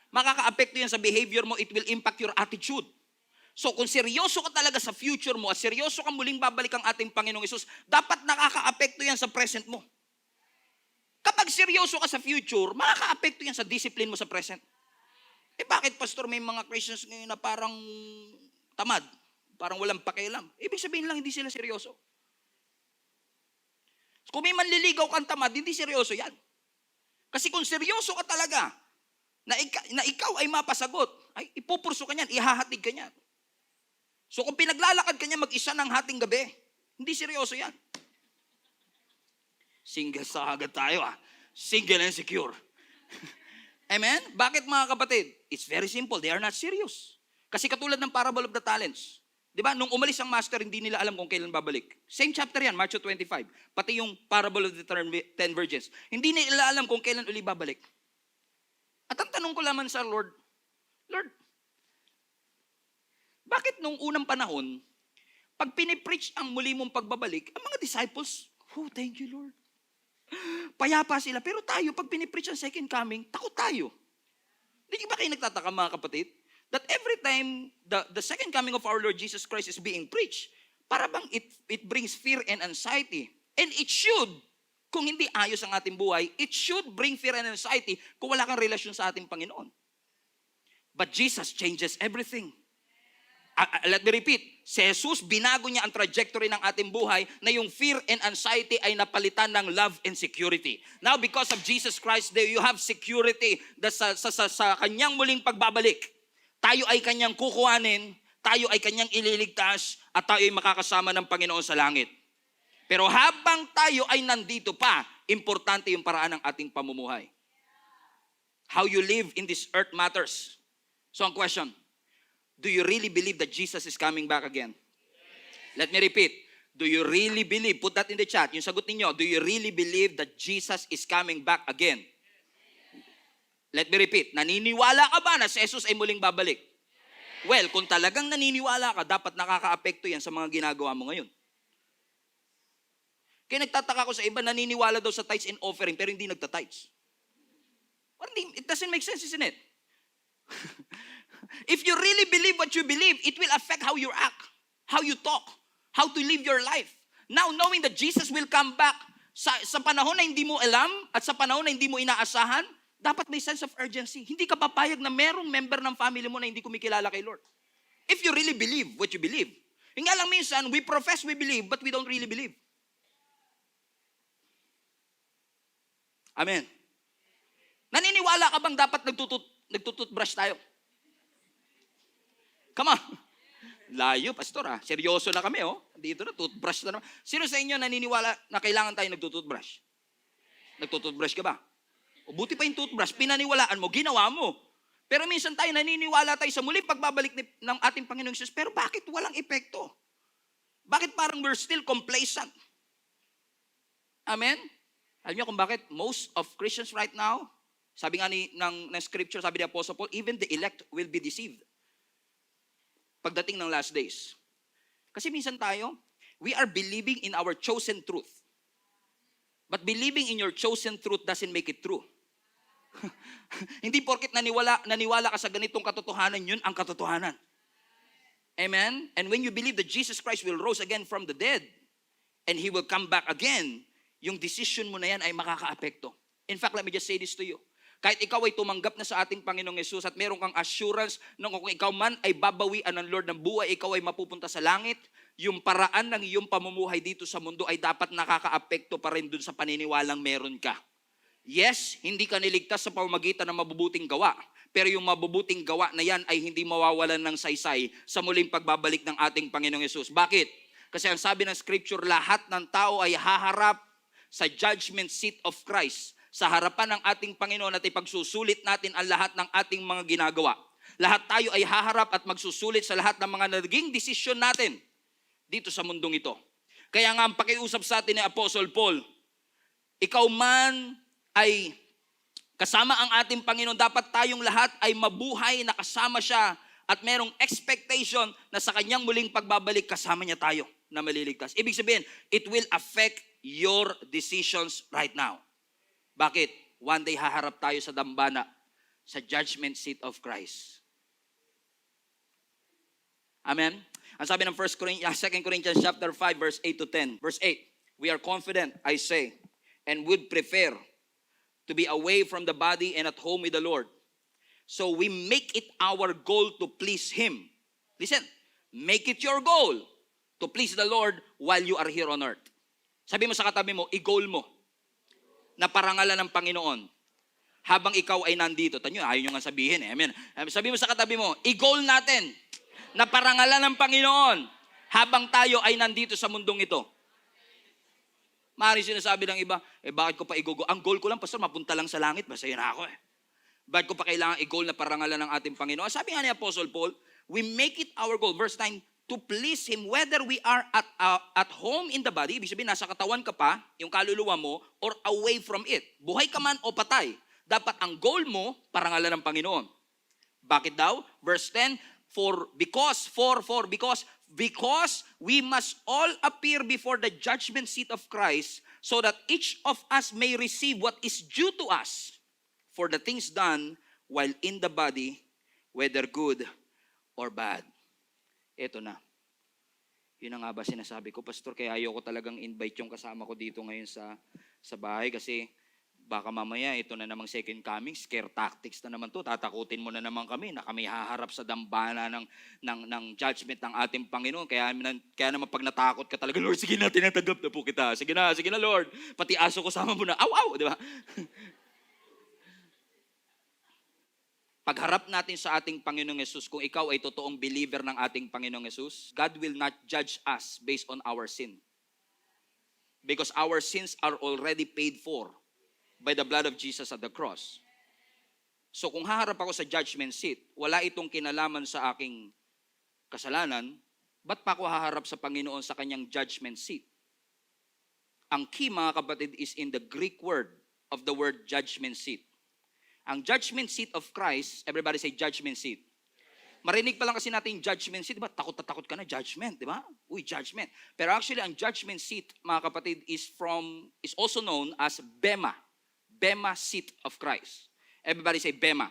Makaka-apekto yan sa behavior mo. It will impact your attitude. So kung seryoso ka talaga sa future mo at seryoso kang muling babalik ang ating Panginoong Jesus, dapat nakaka-apekto yan sa present mo. Kapag seryoso ka sa future, makaka-apekto yan sa discipline mo sa present. Bakit, Pastor, may mga Christians ngayon na parang tamad, parang walang pakialam? Ibig sabihin lang, hindi sila seryoso. Kung may manliligaw kang tamad, hindi seryoso yan. Kasi kung seryoso ka talaga, na ikaw ay mapasagot, ay ipupurso ka niyan, ihahatig ka niyan. So kung pinaglalakad ka niya mag-isa ng hating gabi, hindi seryoso yan. Single sa agad tayo Single and secure. Amen? Bakit mga kapatid? It's very simple. They are not serious. Kasi katulad ng parable of the talents. Di ba? Nung umalis ang master, hindi nila alam kung kailan babalik. Same chapter yan, Matthew 25. Pati yung parable of the 10 virgins. Hindi nila alam kung kailan uli babalik. At ang tanong ko lamang sa Lord, bakit nung unang panahon, pag pinipreach ang muli mong pagbabalik, ang mga disciples, thank you Lord. Payapa sila. Pero tayo, pag pinipreach ang second coming, takot tayo. Hindi ba kayo nagtataka mga kapatid? That every time the second coming of our Lord Jesus Christ is being preached, para bang it brings fear and anxiety. And it should, kung hindi ayos ang ating buhay, it should bring fear and anxiety kung wala kang relasyon sa ating Panginoon. But Jesus changes everything. Let me repeat, si Jesus, binago niya ang trajectory ng ating buhay na yung fear and anxiety ay napalitan ng love and security. Now, because of Jesus Christ, you have security sa kanyang muling pagbabalik. Tayo ay kanyang kukuhanin, tayo ay kanyang ililigtas, at tayo ay makakasama ng Panginoon sa langit. Pero habang tayo ay nandito pa, importante yung paraan ng ating pamumuhay. How you live in this earth matters. So ang question, do you really believe that Jesus is coming back again? Let me repeat. Do you really believe? Put that in the chat. Yung sagot ninyo, do you really believe that Jesus is coming back again? Let me repeat. Naniniwala ka ba na si Jesus ay muling babalik? Well, kung talagang naniniwala ka, dapat nakaka-apekto yan sa mga ginagawa mo ngayon. Kaya nagtataka ko sa iba, naniniwala daw sa tithes and offering, pero hindi nagta-tithes. It doesn't make sense, isn't it? If you really believe what you believe, it will affect how you act, how you talk, how to live your life. Now, knowing that Jesus will come back sa panahon na hindi mo alam at sa panahon na hindi mo inaasahan, dapat may sense of urgency. Hindi ka papayag na merong member ng family mo na hindi kumikilala kay Lord. If you really believe what you believe. Yung nga lang minsan, we profess we believe, but we don't really believe. Amen. Naniniwala ka bang dapat nagtututbrush tayo? Come on. Layo, pastor Seryoso na kami Dito na, toothbrush na naman. Sino sa inyo naniniwala na kailangan tayo nagtututbrush? Nagtututbrush ka ba? O buti pa yung toothbrush, pinaniwalaan mo, ginawa mo. Pero minsan tayo naniniwala tayo sa muling pagbabalik ng ating Panginoong Jesus, pero bakit walang epekto? Bakit parang we're still complacent? Amen? Alam niyo kung bakit most of Christians right now, sabi nga ng scripture, sabi ni Apostle Paul, even the elect will be deceived pagdating ng last days. Kasi minsan tayo, we are believing in our chosen truth. But believing in your chosen truth doesn't make it true. Hindi porket naniwala ka sa ganitong katotohanan, yun ang katotohanan. Amen? And when you believe that Jesus Christ will rise again from the dead, and He will come back again, yung decision mo na yan ay makaka-apekto. In fact, let me just say this to you. Kahit ikaw ay tumanggap na sa ating Panginoong Yesus at meron kang assurance na kung ikaw man ay babawian ng Lord ng buhay, ikaw ay mapupunta sa langit, yung paraan ng iyong pamumuhay dito sa mundo ay dapat nakaka-apekto pa rin dun sa paniniwalang meron ka. Yes, hindi ka niligtas sa pamamagitan ng mabubuting gawa, pero yung mabubuting gawa na yan ay hindi mawawalan ng saysay sa muling pagbabalik ng ating Panginoong Yesus. Bakit? Kasi ang sabi ng Scripture, lahat ng tao ay haharap sa judgment seat of Christ, sa harapan ng ating Panginoon at ipagsusulit natin ang lahat ng ating mga ginagawa. Lahat tayo ay haharap at magsusulit sa lahat ng mga naging desisyon natin dito sa mundong ito. Kaya nga ang pakiusap sa atin ni Apostle Paul, ikaw man ay kasama ang ating Panginoon, dapat tayong lahat ay mabuhay na kasama siya at merong expectation na sa kanyang muling pagbabalik kasama niya tayo na maliligtas. Ibig sabihin, it will affect your decisions right now. Bakit? One day haharap tayo sa dambana, sa judgment seat of Christ. Amen? Ang sabi ng 2 Corinthians chapter 5, verse 8 to 10. Verse 8, we are confident, I say, and would prefer to be away from the body and at home with the Lord. So we make it our goal to please Him. Listen, make it your goal to please the Lord while you are here on earth. Sabi mo sa katabi mo, i-goal mo na parangalan ng Panginoon habang ikaw ay nandito. Tanyo, ayaw nyo nga sabihin eh. Amen. Sabi mo sa katabi mo, i-goal natin na parangalan ng Panginoon habang tayo ay nandito sa mundong ito. Maaaring sinasabi ng iba, bakit ko pa i-goal? Ang goal ko lang, pastor, mapunta lang sa langit, masaya na ako eh. Bakit ko pa kailangan i-goal na parangalan ng ating Panginoon? Sabi nga ni Apostle Paul, we make it our goal, verse 9, to please Him whether we are at home in the body, ibig sabihin nasa katawan ka pa, yung kaluluwa mo, or away from it. Buhay ka man o patay, dapat ang goal mo, parangalan ng Panginoon. Bakit daw? Verse 10, because we must all appear before the judgment seat of Christ so that each of us may receive what is due to us for the things done while in the body, whether good or bad. Ito na. Yun na nga ba sinasabi ko, Pastor, kaya ayoko talagang invite yung kasama ko dito ngayon sa bahay kasi baka mamaya ito na namang second coming, scare tactics na naman to. Tatakutin mo na naman kami na kami haharap sa dambana ng judgment ng ating Panginoon. Kaya naman pag natakot ka talaga, Lord, sige na, tinatanggap na po kita. Sige na, Lord. Pati aso ko sama mo na. Aw, di ba? Pagharap natin sa ating Panginoong Yesus, kung ikaw ay totoong believer ng ating Panginoong Yesus, God will not judge us based on our sin. Because our sins are already paid for by the blood of Jesus at the cross. So kung haharap ako sa judgment seat, wala itong kinalaman sa aking kasalanan, ba't pa ako haharap sa Panginoon sa kanyang judgment seat? Ang key, mga kapatid, is in the Greek word of the word judgment seat. Ang judgment seat of Christ, everybody say judgment seat. Marinig pa lang kasi natin yung judgment seat, diba? Takot na takot ka na, judgment, diba? Uy, judgment. Pero actually, ang judgment seat, mga kapatid, is also known as Bema. Bema seat of Christ. Everybody say Bema.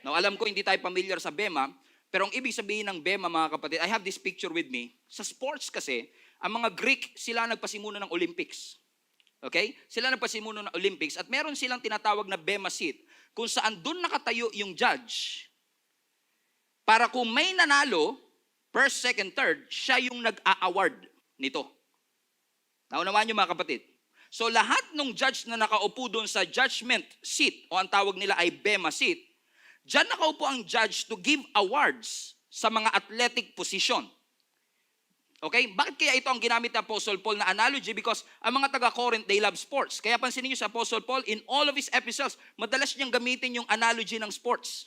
Now, alam ko hindi tayo familiar sa Bema, pero ang ibig sabihin ng Bema, mga kapatid, I have this picture with me. Sa sports kasi, ang mga Greek, sila nagpasimuna ng Olympics. Okay? Sila nagpasimuna ng Olympics at meron silang tinatawag na Bema seat kung saan doon nakatayo yung judge para kung may nanalo, first, second, third, siya yung nag-a-award nito. Naunawaan niyo, mga kapatid? So lahat ng judge na nakaupo doon sa judgment seat, o ang tawag nila ay Bema seat, dyan nakaupo ang judge to give awards sa mga athletic position. Okay? Bakit kaya ito ang ginamit ni Apostle Paul na analogy? Because ang mga taga-Corinth, they love sports. Kaya pansinin niyo sa Apostle Paul, in all of his epistles, madalas niyang gamitin yung analogy ng sports.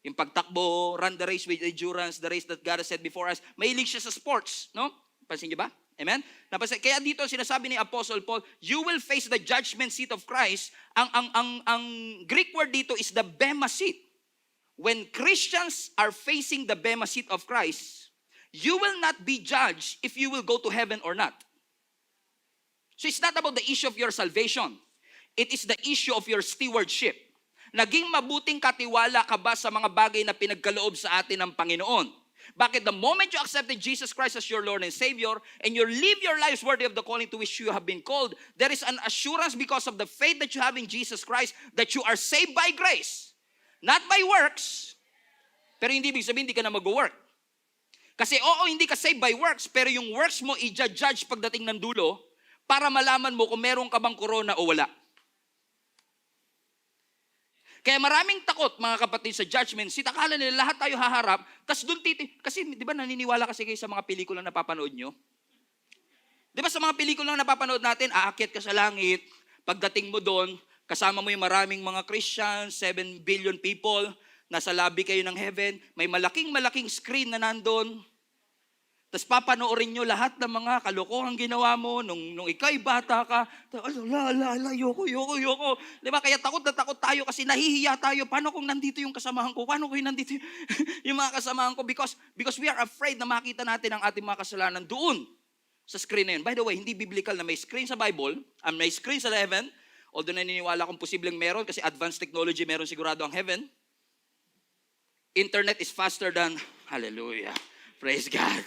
Yung pagtakbo, run the race with endurance, the race that God has set before us. Mahilig siya sa sports. No? Pansin niyo ba? Amen? Kaya dito sinasabi ni Apostle Paul, you will face the judgment seat of Christ. Ang Greek word dito is the Bema seat. When Christians are facing the Bema seat of Christ, you will not be judged if you will go to heaven or not. So it's not about the issue of your salvation. It is the issue of your stewardship. Naging mabuting katiwala ka ba sa mga bagay na pinagkaloob sa atin ng Panginoon? Bakit the moment you accepted Jesus Christ as your Lord and Savior and you live your lives worthy of the calling to which you have been called, there is an assurance because of the faith that you have in Jesus Christ that you are saved by grace, not by works. Pero hindi ibig sabihin hindi ka na mag-work. Kasi hindi ka saved by works, pero yung works mo i-judge pagdating ng dulo para malaman mo kung meron ka bang corona o wala. Kaya maraming takot, mga kapatid, sa judgment seat. Akala nila lahat tayo haharap, tas doon kasi di ba naniniwala kasi kayo sa mga pelikula na napapanood nyo? Di ba sa mga pelikula na napapanood natin, aakyat ka sa langit, pagdating mo doon, kasama mo yung maraming mga Christians, 7 billion people, nasa lobby kayo ng heaven, may malaking screen na nandun, tapos papanoorin nyo lahat ng mga kalokohang ginawa mo nung ikaw'y bata ka. Yoko. Diba? Kaya takot na takot tayo kasi nahihiya tayo. Paano kung nandito yung kasamahan ko? Paano kung nandito yung mga kasamahan ko? Because we are afraid na makita natin ang ating mga kasalanan doon sa screen na yun. By the way, hindi biblical na may screen sa Bible, may screen sa heaven, although naniniwala kong posibleng meron kasi advanced technology meron sigurado ang heaven. Internet is faster than, hallelujah. Praise God.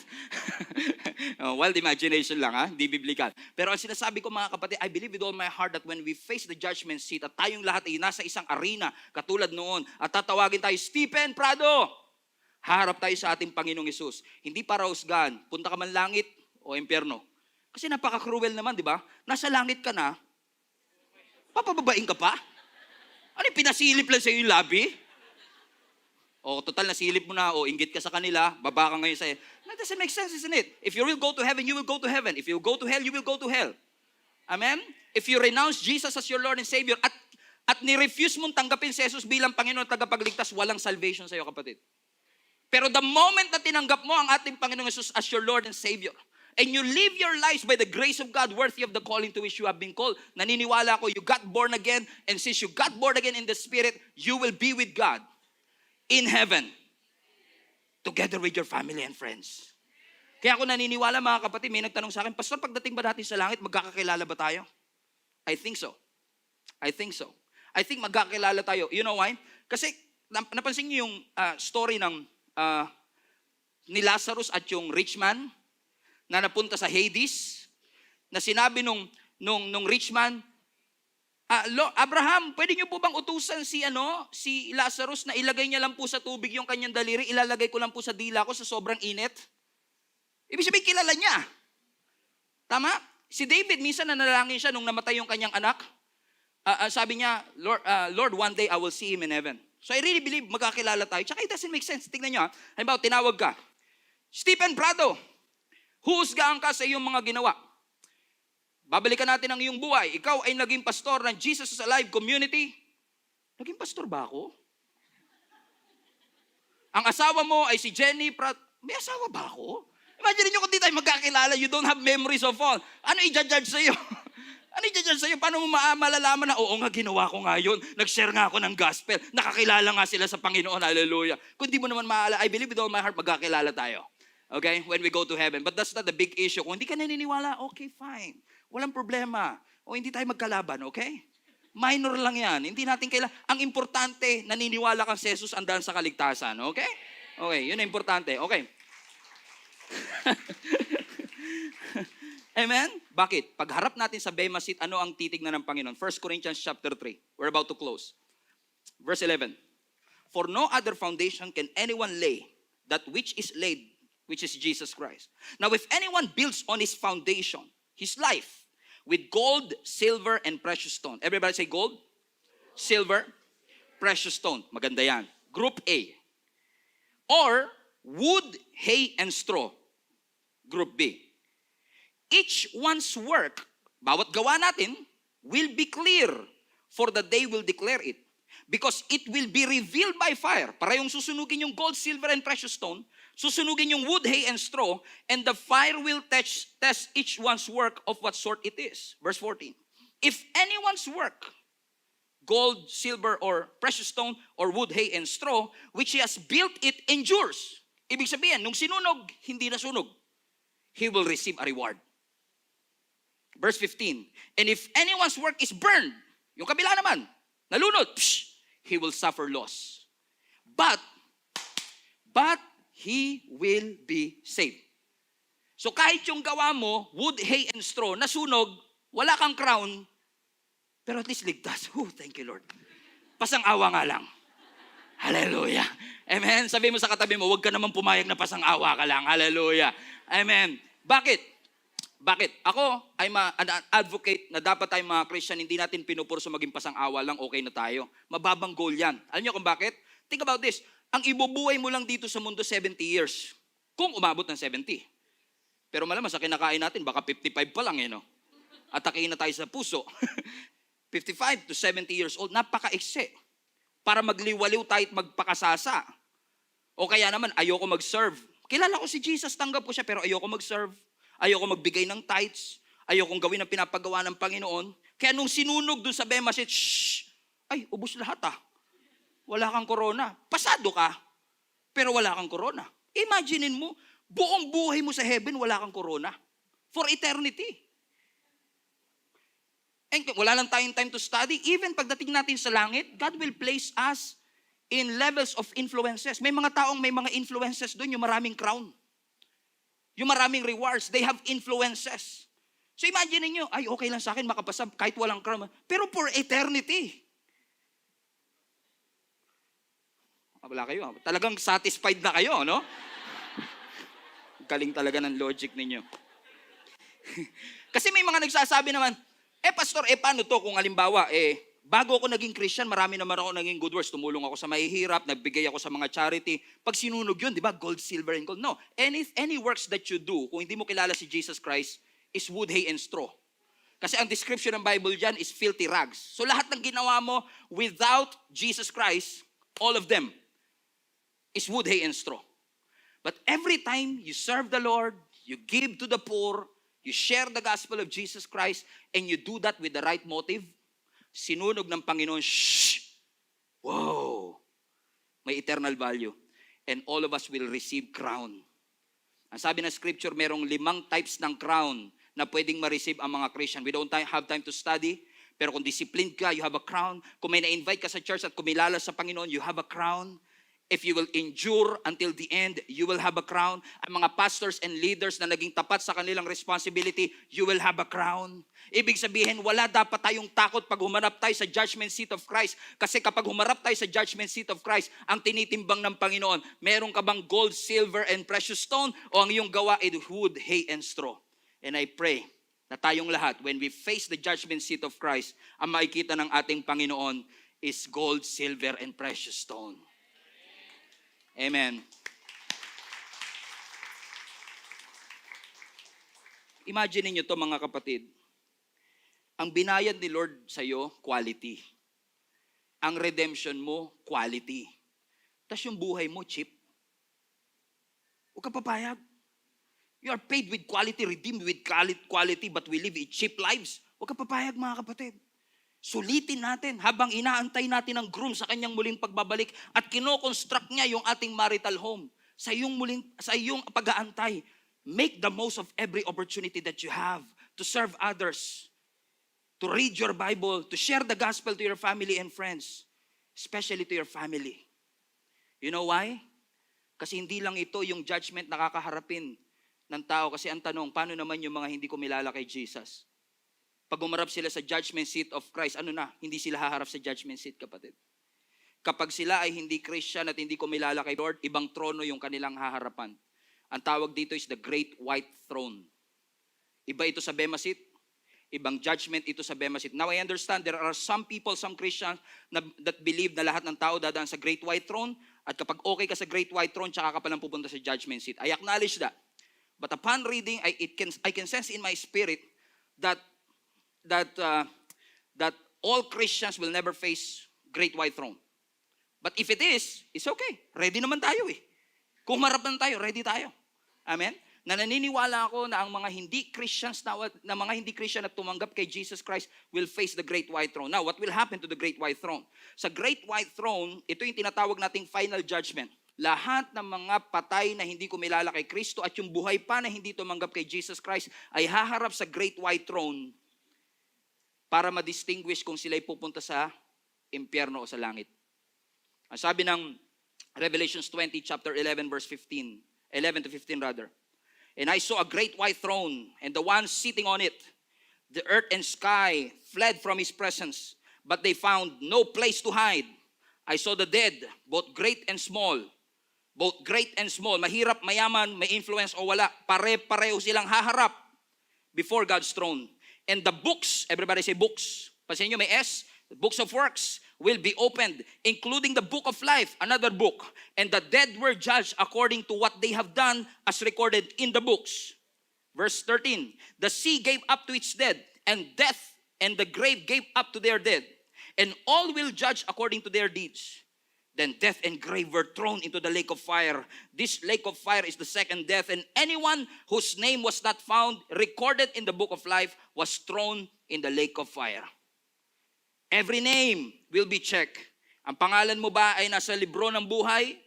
Wild imagination lang, hindi biblical. Pero ang sinasabi ko mga kapatid, I believe with all my heart that when we face the judgment seat at tayong lahat ay nasa isang arena katulad noon at tatawagin tayo, Stephen Prado, haharap tayo sa ating Panginoong Hesus. Hindi para husgahan, punta ka man langit o impyerno. Kasi napaka-cruel naman, di ba? Nasa langit ka na, papababain ka pa? Ano yung pinasilip lang sa yung labi? O total nasilip mo na, o inggit ka sa kanila, baba ka ngayon sa'yo. That doesn't make sense, isn't it? If you will go to heaven, you will go to heaven. If you will go to hell, you will go to hell. Amen? If you renounce Jesus as your Lord and Savior, at ni-refuse mong tanggapin si Jesus bilang Panginoon at tagapagligtas, walang salvation sa'yo, kapatid. Pero the moment na tinanggap mo ang ating Panginoong Jesus as your Lord and Savior, and you live your lives by the grace of God worthy of the calling to which you have been called, naniniwala ako, you got born again, and since you got born again in the Spirit, you will be with God in heaven, together with your family and friends. Kaya ako naniniwala mga kapatid, may nagtanong sa akin, Pastor, pagdating ba natin sa langit, magkakakilala ba tayo? I think so. I think magkakilala tayo. You know why? Kasi napansin niyo yung story ng ni Lazarus at yung rich man na napunta sa Hades, na sinabi nung rich man, Abraham, pwede niyo po bang utusan si Lazarus na ilagay niya lang po sa tubig yung kanyang daliri, ilalagay ko lang po sa dila ko sa sobrang init? Ibig sabihin, kilala niya. Tama? Si David, minsan nanalangin siya nung namatay yung kanyang anak. Sabi niya, Lord, one day I will see him in heaven. So I really believe magkakilala tayo. Tsaka it doesn't make sense. Tingnan niyo, halimbawa, tinawag ka, Stephen Prado, huhusgahan ka sa iyong mga ginawa. Babalikan natin ang iyong buhay. Ikaw ay naging pastor ng Jesus is Alive community. Naging pastor ba ako? Ang asawa mo ay si Jenny Pratt. May asawa ba ako? Imagine niyo kung di tayo magkakilala, you don't have memories of all. Ano i-judge sa'yo? Ano i-judge sa'yo? Paano mo malalaman na, oo nga, ginawa ko nga yun. Nag-share nga ako ng gospel. Nakakilala nga sila sa Panginoon. Hallelujah. Kung di mo naman maalala, I believe with all my heart, magkakilala tayo. Okay? When we go to heaven. But that's not the big issue. Kung hindi ka naniniwala, okay, fine. Walang problema. O hindi tayo magkalaban, okay? Minor lang yan. Hindi natin kailangan. Ang importante, naniniwala kang si Jesus andaan sa kaligtasan, okay? Okay, yun ang importante. Okay. Amen? Bakit? Pagharap natin sa Bema seat, ano ang titignan ng Panginoon? 1 Corinthians chapter 3. We're about to close. Verse 11. For no other foundation can anyone lay that which is laid, which is Jesus Christ. Now, if anyone builds on his foundation, his life, with gold, silver, and precious stone. Everybody say gold, silver, precious stone. Maganda yan. Group A. Or wood, hay, and straw. Group B. Each one's work, bawat gawa natin, will be clear, for the day will declare it. Because it will be revealed by fire. Para yung susunugin yung gold, silver, and precious stone, susunugin yung wood, hay, and straw, and the fire will test each one's work of what sort it is. Verse 14. If anyone's work, gold, silver, or precious stone, or wood, hay, and straw, which he has built, it endures. Ibig sabihin, nung sinunog, hindi nasunog. He will receive a reward. Verse 15. And if anyone's work is burned, yung kabila naman, nalunod, he will suffer loss. But he will be saved. So kahit yung gawa mo, wood, hay, and straw, nasunog, wala kang crown, pero at least ligtas. Thank you, Lord. Pasang-awa nga lang. Hallelujah. Amen. Sabi mo sa katabi mo, huwag ka naman pumayag na pasang-awa ka lang. Hallelujah. Amen. Bakit? Ako, I'm an advocate na dapat tayong mga Christian, hindi natin pinupurso maging pasang-awa lang, okay na tayo. Mababang goal yan. Alam niyo kung bakit? Think about this. Ang ibubuhay mo lang dito sa mundo 70 years. Kung umabot ng 70. Pero malamang sa kinakain natin, baka 55 pa lang no? Atakihin na tayo sa puso. 55 to 70 years old, napaka-ikse. para magliwaliw tayo at magpakasasa. O kaya naman, ayoko mag-serve. Kilala ko si Jesus, tanggap ko siya, pero ayoko mag-serve. Ayoko magbigay ng tithes. Ayokong gawin ang pinapagawa ng Panginoon. Kaya nung sinunog dun sa Bema Seat, ay, ubos lahat Wala kang corona. Pasado ka, pero wala kang corona. Imaginein mo, buong buhay mo sa heaven, wala kang corona. For eternity. And wala lang tayong time to study. Even pagdating natin sa langit, God will place us in levels of influences. May mga taong may mga influences doon, yung maraming crown. Yung maraming rewards. They have influences. So imagine niyo, ay okay lang sa akin makapasa kahit walang crown. Pero for eternity. Wala kayo. Talagang satisfied na kayo, no? Galing talaga ng logic ninyo. Kasi may mga nagsasabi naman, pastor, paano to kung halimbawa, bago ako naging Christian, marami naman ako naging good works. Tumulong ako sa mahihirap, nagbigay ako sa mga charity. Pag sinunog yun, di ba, gold, silver, and gold. No, any works that you do, kung hindi mo kilala si Jesus Christ, is wood, hay, and straw. Kasi ang description ng Bible dyan is filthy rags. So lahat ng ginawa mo without Jesus Christ, all of them, is wood, hay, and straw. But every time you serve the Lord, you give to the poor, you share the gospel of Jesus Christ, and you do that with the right motive, sinunog ng Panginoon, wow, may eternal value. And all of us will receive crown. Ang sabi ng scripture, merong 5 types ng crown na pwedeng ma-receive ang mga Christian. We don't have time to study, pero kung disciplined ka, you have a crown. Kung may na-invite ka sa church at kumilala sa Panginoon, you have a crown. If you will endure until the end, you will have a crown. Ang mga pastors and leaders na naging tapat sa kanilang responsibility, you will have a crown. Ibig sabihin, wala dapat tayong takot pag humarap tayo sa judgment seat of Christ. Kasi kapag humarap tayo sa judgment seat of Christ, ang tinitimbang ng Panginoon, meron ka bang gold, silver, and precious stone? O ang iyong gawa ay wood, hay, and straw? And I pray na tayong lahat, when we face the judgment seat of Christ, ang makikita ng ating Panginoon is gold, silver, and precious stone. Amen. Imagine niyo to mga kapatid. Ang binayad ni Lord sa iyo, quality. Ang redemption mo, quality. Tapos yung buhay mo, cheap. Huwag ka papayag. You are paid with quality, redeemed with quality, but we live in cheap lives. Huwag ka papayag mga kapatid. Sulitin natin habang inaantay natin ang groom sa kanyang muling pagbabalik at kinoconstruct niya yung ating marital home. Sa iyong pag-aantay, make the most of every opportunity that you have to serve others, to read your Bible, to share the gospel to your family and friends, especially to your family. You know why? Kasi hindi lang ito yung judgment na kakaharapin ng tao. Kasi ang tanong, paano naman yung mga hindi kumilala kay Jesus? Pag umarap sila sa judgment seat of Christ, hindi sila haharap sa judgment seat, kapatid. Kapag sila ay hindi Christian at hindi kumilala kay Lord, ibang trono yung kanilang haharapan. Ang tawag dito is the Great White Throne. Iba ito sa Bema Seat, ibang judgment ito sa Bema Seat. Now I understand there are some people, some Christians that believe na lahat ng tao dadaan sa Great White Throne, at kapag okay ka sa Great White Throne, tsaka ka palang pupunta sa judgment seat. I acknowledge that. But upon reading, I can sense in my spirit that all Christians will never face Great White Throne. But if it is, it's okay. Ready naman tayo eh. Kung marap naman tayo, ready tayo. Amen? Na naniniwala ako na ang mga hindi Christians na mga hindi Christian na tumanggap kay Jesus Christ will face the Great White Throne. Now, what will happen to the Great White Throne? Sa Great White Throne, ito yung tinatawag nating final judgment. Lahat ng mga patay na hindi kumilala kay Kristo at yung buhay pa na hindi tumanggap kay Jesus Christ ay haharap sa Great White Throne para ma-distinguish kung sila'y pupunta sa impyerno o sa langit. Ang sabi ng Revelations 20, chapter 11, verse 15, 11 to 15 rather. And I saw a great white throne, and the one sitting on it. The earth and sky fled from his presence, but they found no place to hide. I saw the dead, both great and small. Both great and small. Mahirap, mayaman, may influence o wala. Pare-pareho silang haharap before God's throne. And the books, everybody say books. Pasin nyo may S. The books of works will be opened, including the book of life, another book. And the dead were judged according to what they have done as recorded in the books. Verse 13. The sea gave up to its dead, and death and the grave gave up to their dead. and all will judge according to their deeds. Then death and grave were thrown into the lake of fire. This lake of fire is the second death, and anyone whose name was not found recorded in the book of life was thrown in the lake of fire. Every name will be checked. Ang pangalan mo ba ay nasa libro ng buhay?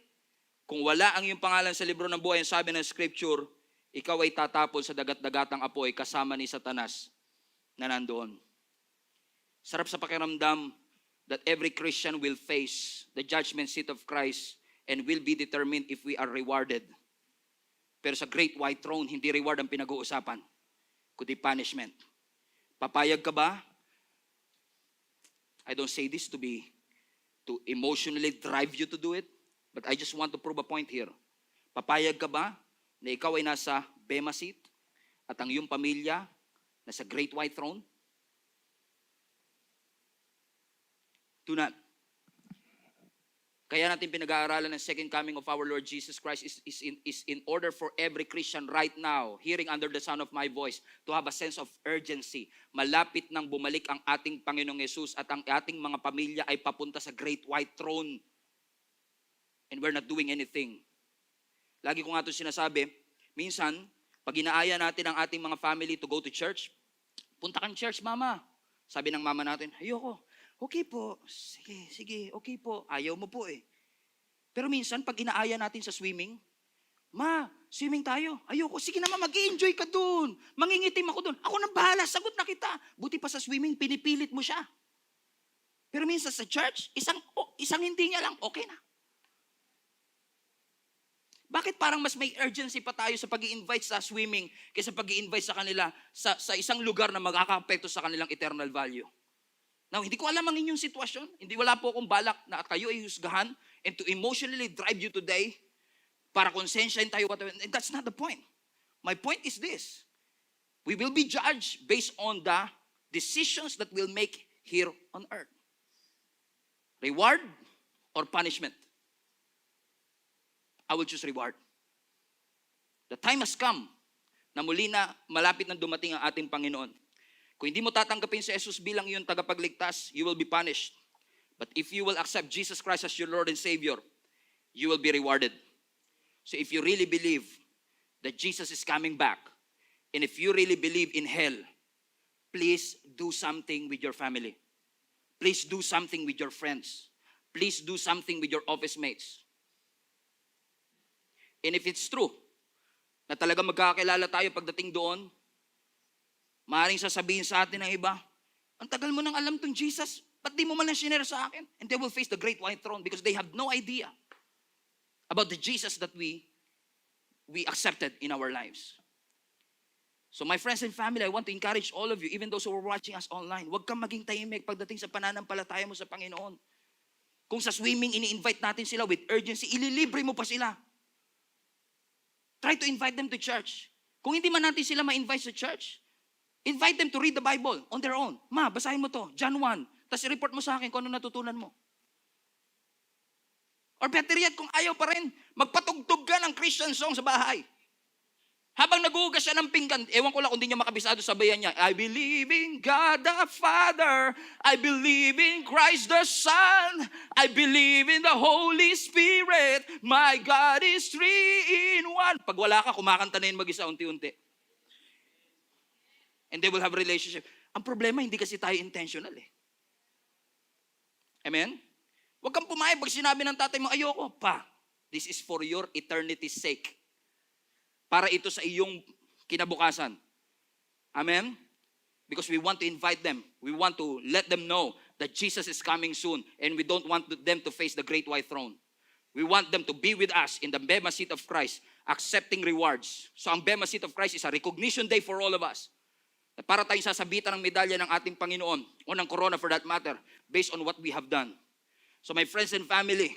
Kung wala ang iyong pangalan sa libro ng buhay, ang sabi ng scripture, ikaw ay tatapon sa dagat-dagatang apoy kasama ni Satanas na nandoon. Sarap sa pakiramdam that every Christian will face the judgment seat of Christ and will be determined if we are rewarded. Pero sa great white throne, hindi reward ang pinag-uusapan, kundi punishment. Papayag ka ba? I don't say this to emotionally drive you to do it, but I just want to prove a point here. Papayag ka ba na ikaw ay nasa Bema seat at ang iyong pamilya nasa great white throne? Do not. Kaya natin pinag-aaralan ng second coming of our Lord Jesus Christ is in order for every Christian right now, hearing under the sound of my voice, to have a sense of urgency. Malapit nang bumalik ang ating Panginoong Yesus at ang ating mga pamilya ay papunta sa great white throne. And we're not doing anything. Lagi ko nga ito sinasabi, minsan, pag inaaya natin ang ating mga family to go to church, punta kang church, mama. Sabi ng mama natin, ayoko. Okay po, sige, okay po. Ayaw mo po eh. Pero minsan, pag inaaya natin sa swimming, ma, swimming tayo. Ayoko, sige naman, mag-i-enjoy ka dun. Mangingitim ako dun. Ako na bahala, sagot na kita. Buti pa sa swimming, pinipilit mo siya. Pero minsan sa church, isang hindi niya lang, okay na. Bakit parang mas may urgency pa tayo sa pag-i-invite sa swimming kaysa pag-i-invite sa kanila sa isang lugar na magkaka-apekto sa kanilang eternal value? Now, hindi ko alam ang inyong sitwasyon. Wala po akong balak na kayo ay husgahan and to emotionally drive you today para konsensyahin tayo. And that's not the point. My point is this. We will be judged based on the decisions that we'll make here on earth. Reward or punishment? I will choose reward. The time has come na muli na malapit na dumating ang ating Panginoon. Kung hindi mo tatanggapin si Jesus bilang iyong tagapagligtas, you will be punished. But if you will accept Jesus Christ as your Lord and Savior, you will be rewarded. So if you really believe that Jesus is coming back, and if you really believe in hell, please do something with your family. Please do something with your friends. Please do something with your office mates. And if it's true na talaga magkakilala tayo pagdating doon, maaaring sasabihin sa atin ng iba, ang tagal mo nang alam tong Jesus, ba't di mo man lang sinare sa akin? And they will face the great white throne because they have no idea about the Jesus that we accepted in our lives. So my friends and family, I want to encourage all of you, even those who are watching us online, huwag kang maging tahimik pagdating sa pananampalataya mo sa Panginoon. Kung sa swimming, ini-invite natin sila with urgency, ililibre mo pa sila. Try to invite them to church. Kung hindi man natin sila ma-invite sa church, invite them to read the Bible on their own. Ma, basahin mo to, John 1. Tapos i-report mo sa akin kung ano natutunan mo. Or better yet, kung ayaw pa rin, magpatugtog ka ng Christian song sa bahay. Habang naguhugas siya ng pinggan, ewan ko lang kung di niya makabisado, sabayan niya, I believe in God the Father, I believe in Christ the Son, I believe in the Holy Spirit, my God is 3-in-1. Pag wala ka, kumakanta na yun mag-isa unti-unti. And they will have relationship. Ang problema, hindi kasi tayo intentional eh. Amen? Huwag kang pumayag pag sinabi ng tatay mo, ayoko pa. This is for your eternity's sake. Para ito sa iyong kinabukasan. Amen? Because we want to invite them. We want to let them know that Jesus is coming soon and we don't want them to face the great white throne. We want them to be with us in the Bema seat of Christ, accepting rewards. So ang Bema seat of Christ is a recognition day for all of us. Para tayong sasabitan ng medalya ng ating Panginoon o ng corona for that matter, based on what we have done. So my friends and family,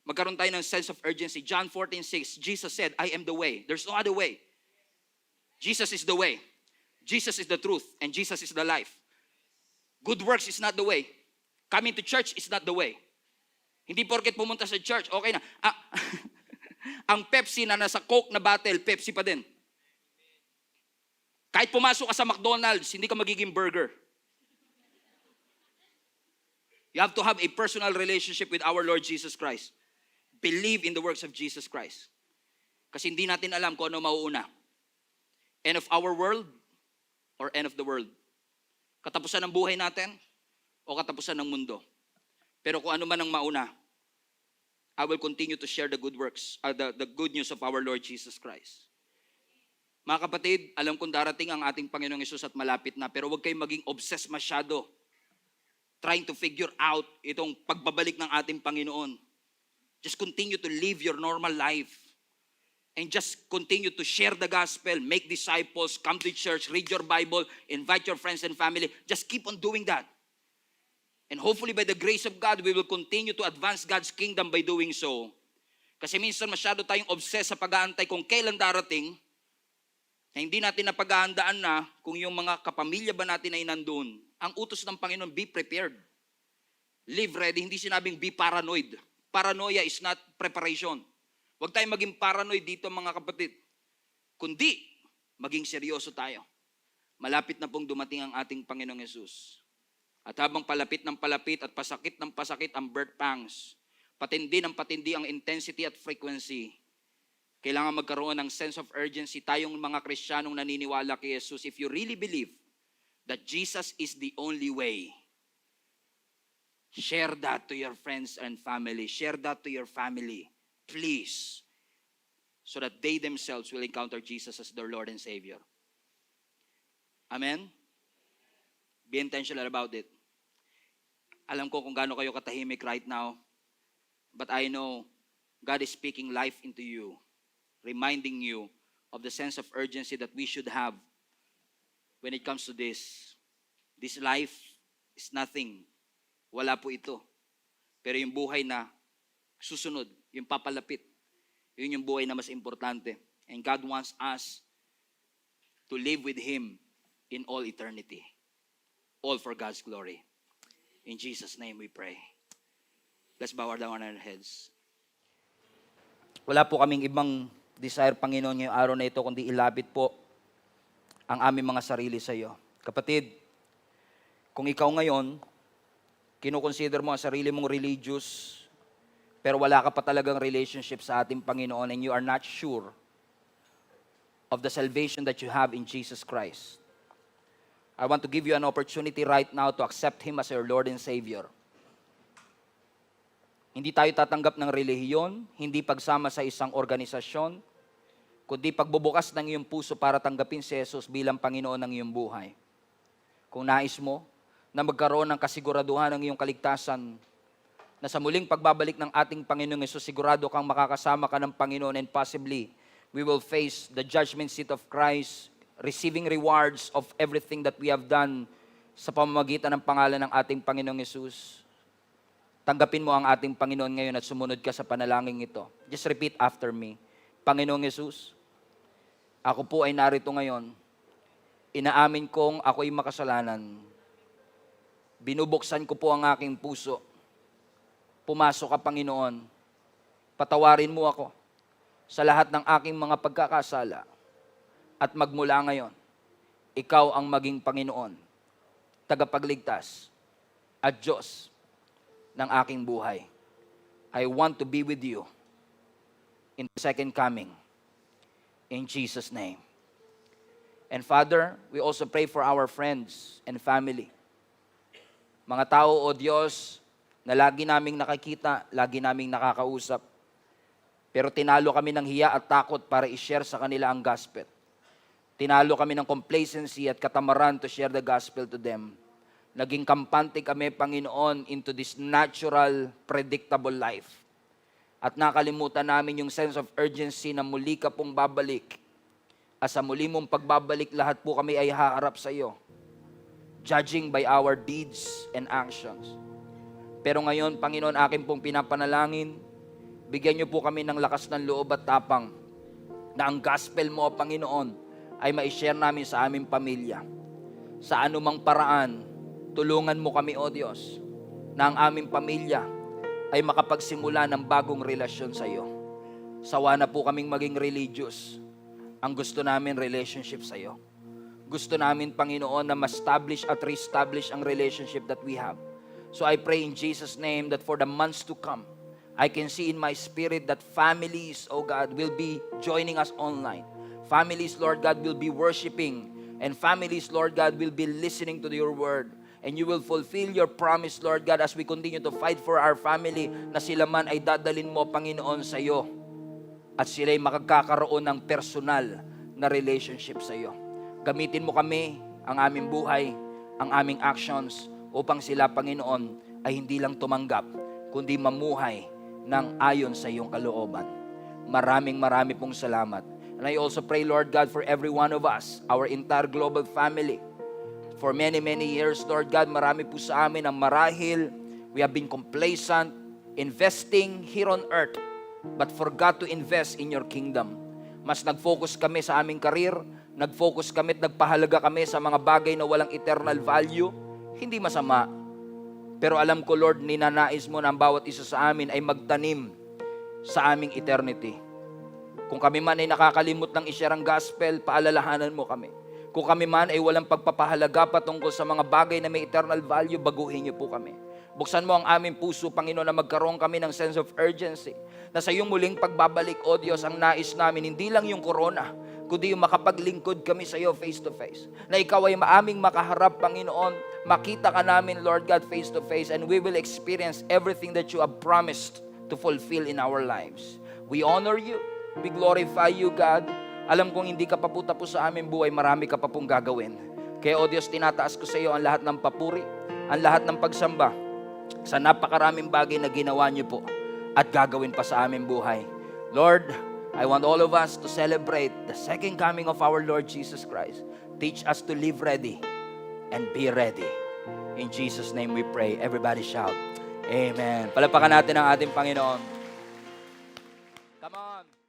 magkaroon tayo ng sense of urgency. John 14:6, Jesus said, I am the way. There's no other way. Jesus is the way. Jesus is the truth. And Jesus is the life. Good works is not the way. Coming to church is not the way. Hindi porket pumunta sa church, okay na. Ang Pepsi na nasa Coke na bottle, Pepsi pa din. Kahit pumasok ka sa McDonald's, hindi ka magiging burger. You have to have a personal relationship with our Lord Jesus Christ. Believe in the works of Jesus Christ. Kasi hindi natin alam kung ano mauuna. End of our world or end of the world. Katapusan ng buhay natin o katapusan ng mundo. Pero kung ano man ang mauna, I will continue to share the good works, the good news of our Lord Jesus Christ. Mga kapatid, alam kong darating ang ating Panginoong Hesus at malapit na, pero huwag kayong maging obsessed masyado trying to figure out itong pagbabalik ng ating Panginoon. Just continue to live your normal life. And just continue to share the gospel, make disciples, come to church, read your Bible, invite your friends and family. Just keep on doing that. And hopefully by the grace of God, we will continue to advance God's kingdom by doing so. Kasi minsan masyado tayong obsessed sa pag-aantay kung kailan darating, na hindi natin napaghahandaan na kung yung mga kapamilya ba natin ay nandun. Ang utos ng Panginoon, be prepared. Live ready, hindi sinabing be paranoid. Paranoia is not preparation. Huwag tayong maging paranoid dito mga kapatid. Kundi, maging seryoso tayo. Malapit na pong dumating ang ating Panginoong Hesus. At habang palapit ng palapit at pasakit ng pasakit ang birth pangs, patindi ng patindi ang intensity at frequency, kailangan magkaroon ng sense of urgency tayong mga Kristiyanong naniniwala kay Jesus. If you really believe that Jesus is the only way, share that to your friends and family. Share that to your family. Please. So that they themselves will encounter Jesus as their Lord and Savior. Amen? Be intentional about it. Alam ko kung gaano kayo katahimik right now, but I know God is speaking life into you, reminding you of the sense of urgency that we should have when it comes to this. This life is nothing. Wala po ito. Pero yung buhay na susunod, yung papalapit, yun yung buhay na mas importante. And God wants us to live with Him in all eternity. All for God's glory. In Jesus' name we pray. Let's bow down our heads. Wala po kaming ibang desire, Panginoon, ngayong araw na ito, kundi ilapit po ang aming mga sarili sa iyo. Kapatid, kung ikaw ngayon, kinukonsider mo ang sarili mong religious, pero wala ka pa talagang relationship sa ating Panginoon and you are not sure of the salvation that you have in Jesus Christ, I want to give you an opportunity right now to accept Him as your Lord and Savior. Hindi tayo tatanggap ng relihiyon, hindi pagsama sa isang organisasyon, kundi pagbubukas ng iyong puso para tanggapin si Jesus bilang Panginoon ng iyong buhay. Kung nais mo na magkaroon ng kasiguraduhan ng iyong kaligtasan, na sa muling pagbabalik ng ating Panginoong Hesus, sigurado kang makakasama ka ng Panginoon and possibly we will face the judgment seat of Christ, receiving rewards of everything that we have done sa pamamagitan ng pangalan ng ating Panginoong Hesus. Tanggapin mo ang ating Panginoon ngayon at sumunod ka sa panalangin ito. Just repeat after me. Panginoong Hesus, ako po ay narito ngayon. Inaamin kong ako'y makasalanan. Binubuksan ko po ang aking puso. Pumasok ka, Panginoon. Patawarin mo ako sa lahat ng aking mga pagkakasala. At magmula ngayon, ikaw ang maging Panginoon, tagapagligtas, at Diyos ng aking buhay. I want to be with you in the second coming. In Jesus' name. And Father, we also pray for our friends and family. Mga tao, O Diyos, na lagi naming nakikita, lagi naming nakakausap. Pero tinalo kami ng hiya at takot para i-share sa kanila ang gospel. Tinalo kami ng complacency at katamaran to share the gospel to them. Naging kampante kami, Panginoon, into this natural, predictable life. At nakalimutan namin yung sense of urgency na muli ka pong babalik. At sa muli mong pagbabalik, lahat po kami ay haharap sa iyo, judging by our deeds and actions. Pero ngayon, Panginoon, akin pong pinapanalangin, bigyan niyo po kami ng lakas ng loob at tapang na ang gospel mo, Panginoon, ay ma-share namin sa aming pamilya. Sa anumang paraan, tulungan mo kami, O Diyos, na ang aming pamilya ay makapagsimula ng bagong relasyon sa iyo. Sawa na po kaming maging religious. Ang gusto namin, relationship sa iyo. Gusto namin, Panginoon, na ma-establish at re-establish ang relationship that we have. So I pray in Jesus' name that for the months to come, I can see in my spirit that families, oh God, will be joining us online. Families, Lord God, will be worshiping. And families, Lord God, will be listening to your word. And you will fulfill your promise, Lord God, as we continue to fight for our family, na sila man ay dadalin mo, Panginoon, sa iyo. At sila ay makagkakaroon ng personal na relationship sa iyo. Gamitin mo kami, ang aming buhay, ang aming actions, upang sila, Panginoon, ay hindi lang tumanggap, kundi mamuhay ng ayon sa iyong kalooban. Maraming pong salamat. And I also pray, Lord God, for every one of us, our entire global family. For many years, Lord God, marami po sa amin ang marahil we have been complacent, investing here on earth, but forgot to invest in your kingdom. Mas nag-focus kami sa aming career, nag-focus kami at nagpahalaga kami sa mga bagay na walang eternal value. Hindi masama. Pero alam ko, Lord, ninanais mo na ang bawat isa sa amin ay magtanim sa aming eternity. Kung kami man ay nakakalimot ng i-share ang gospel, paalalahanan mo kami. Kung kami man ay walang pagpapahalaga patungkol sa mga bagay na may eternal value, baguhin niyo po kami. Buksan mo ang aming puso, Panginoon, na magkaroon kami ng sense of urgency. Na sa iyong muling pagbabalik, O Diyos, ang nais namin, hindi lang yung corona, kundi yung makapaglingkod kami sa iyo face to face. Na ikaw ay maaming makaharap, Panginoon, makita ka namin, Lord God, face to face, and we will experience everything that you have promised to fulfill in our lives. We honor you. We glorify you, God. Alam kong hindi ka pa po tapos sa aming buhay, marami ka pa pong gagawin. Kaya, O Diyos, tinataas ko sa iyo ang lahat ng papuri, ang lahat ng pagsamba, sa napakaraming bagay na ginawa niyo po at gagawin pa sa aming buhay. Lord, I want all of us to celebrate the second coming of our Lord Jesus Christ. Teach us to live ready and be ready. In Jesus' name we pray. Everybody shout, Amen. Palapakan natin ang ating Panginoon. Come on.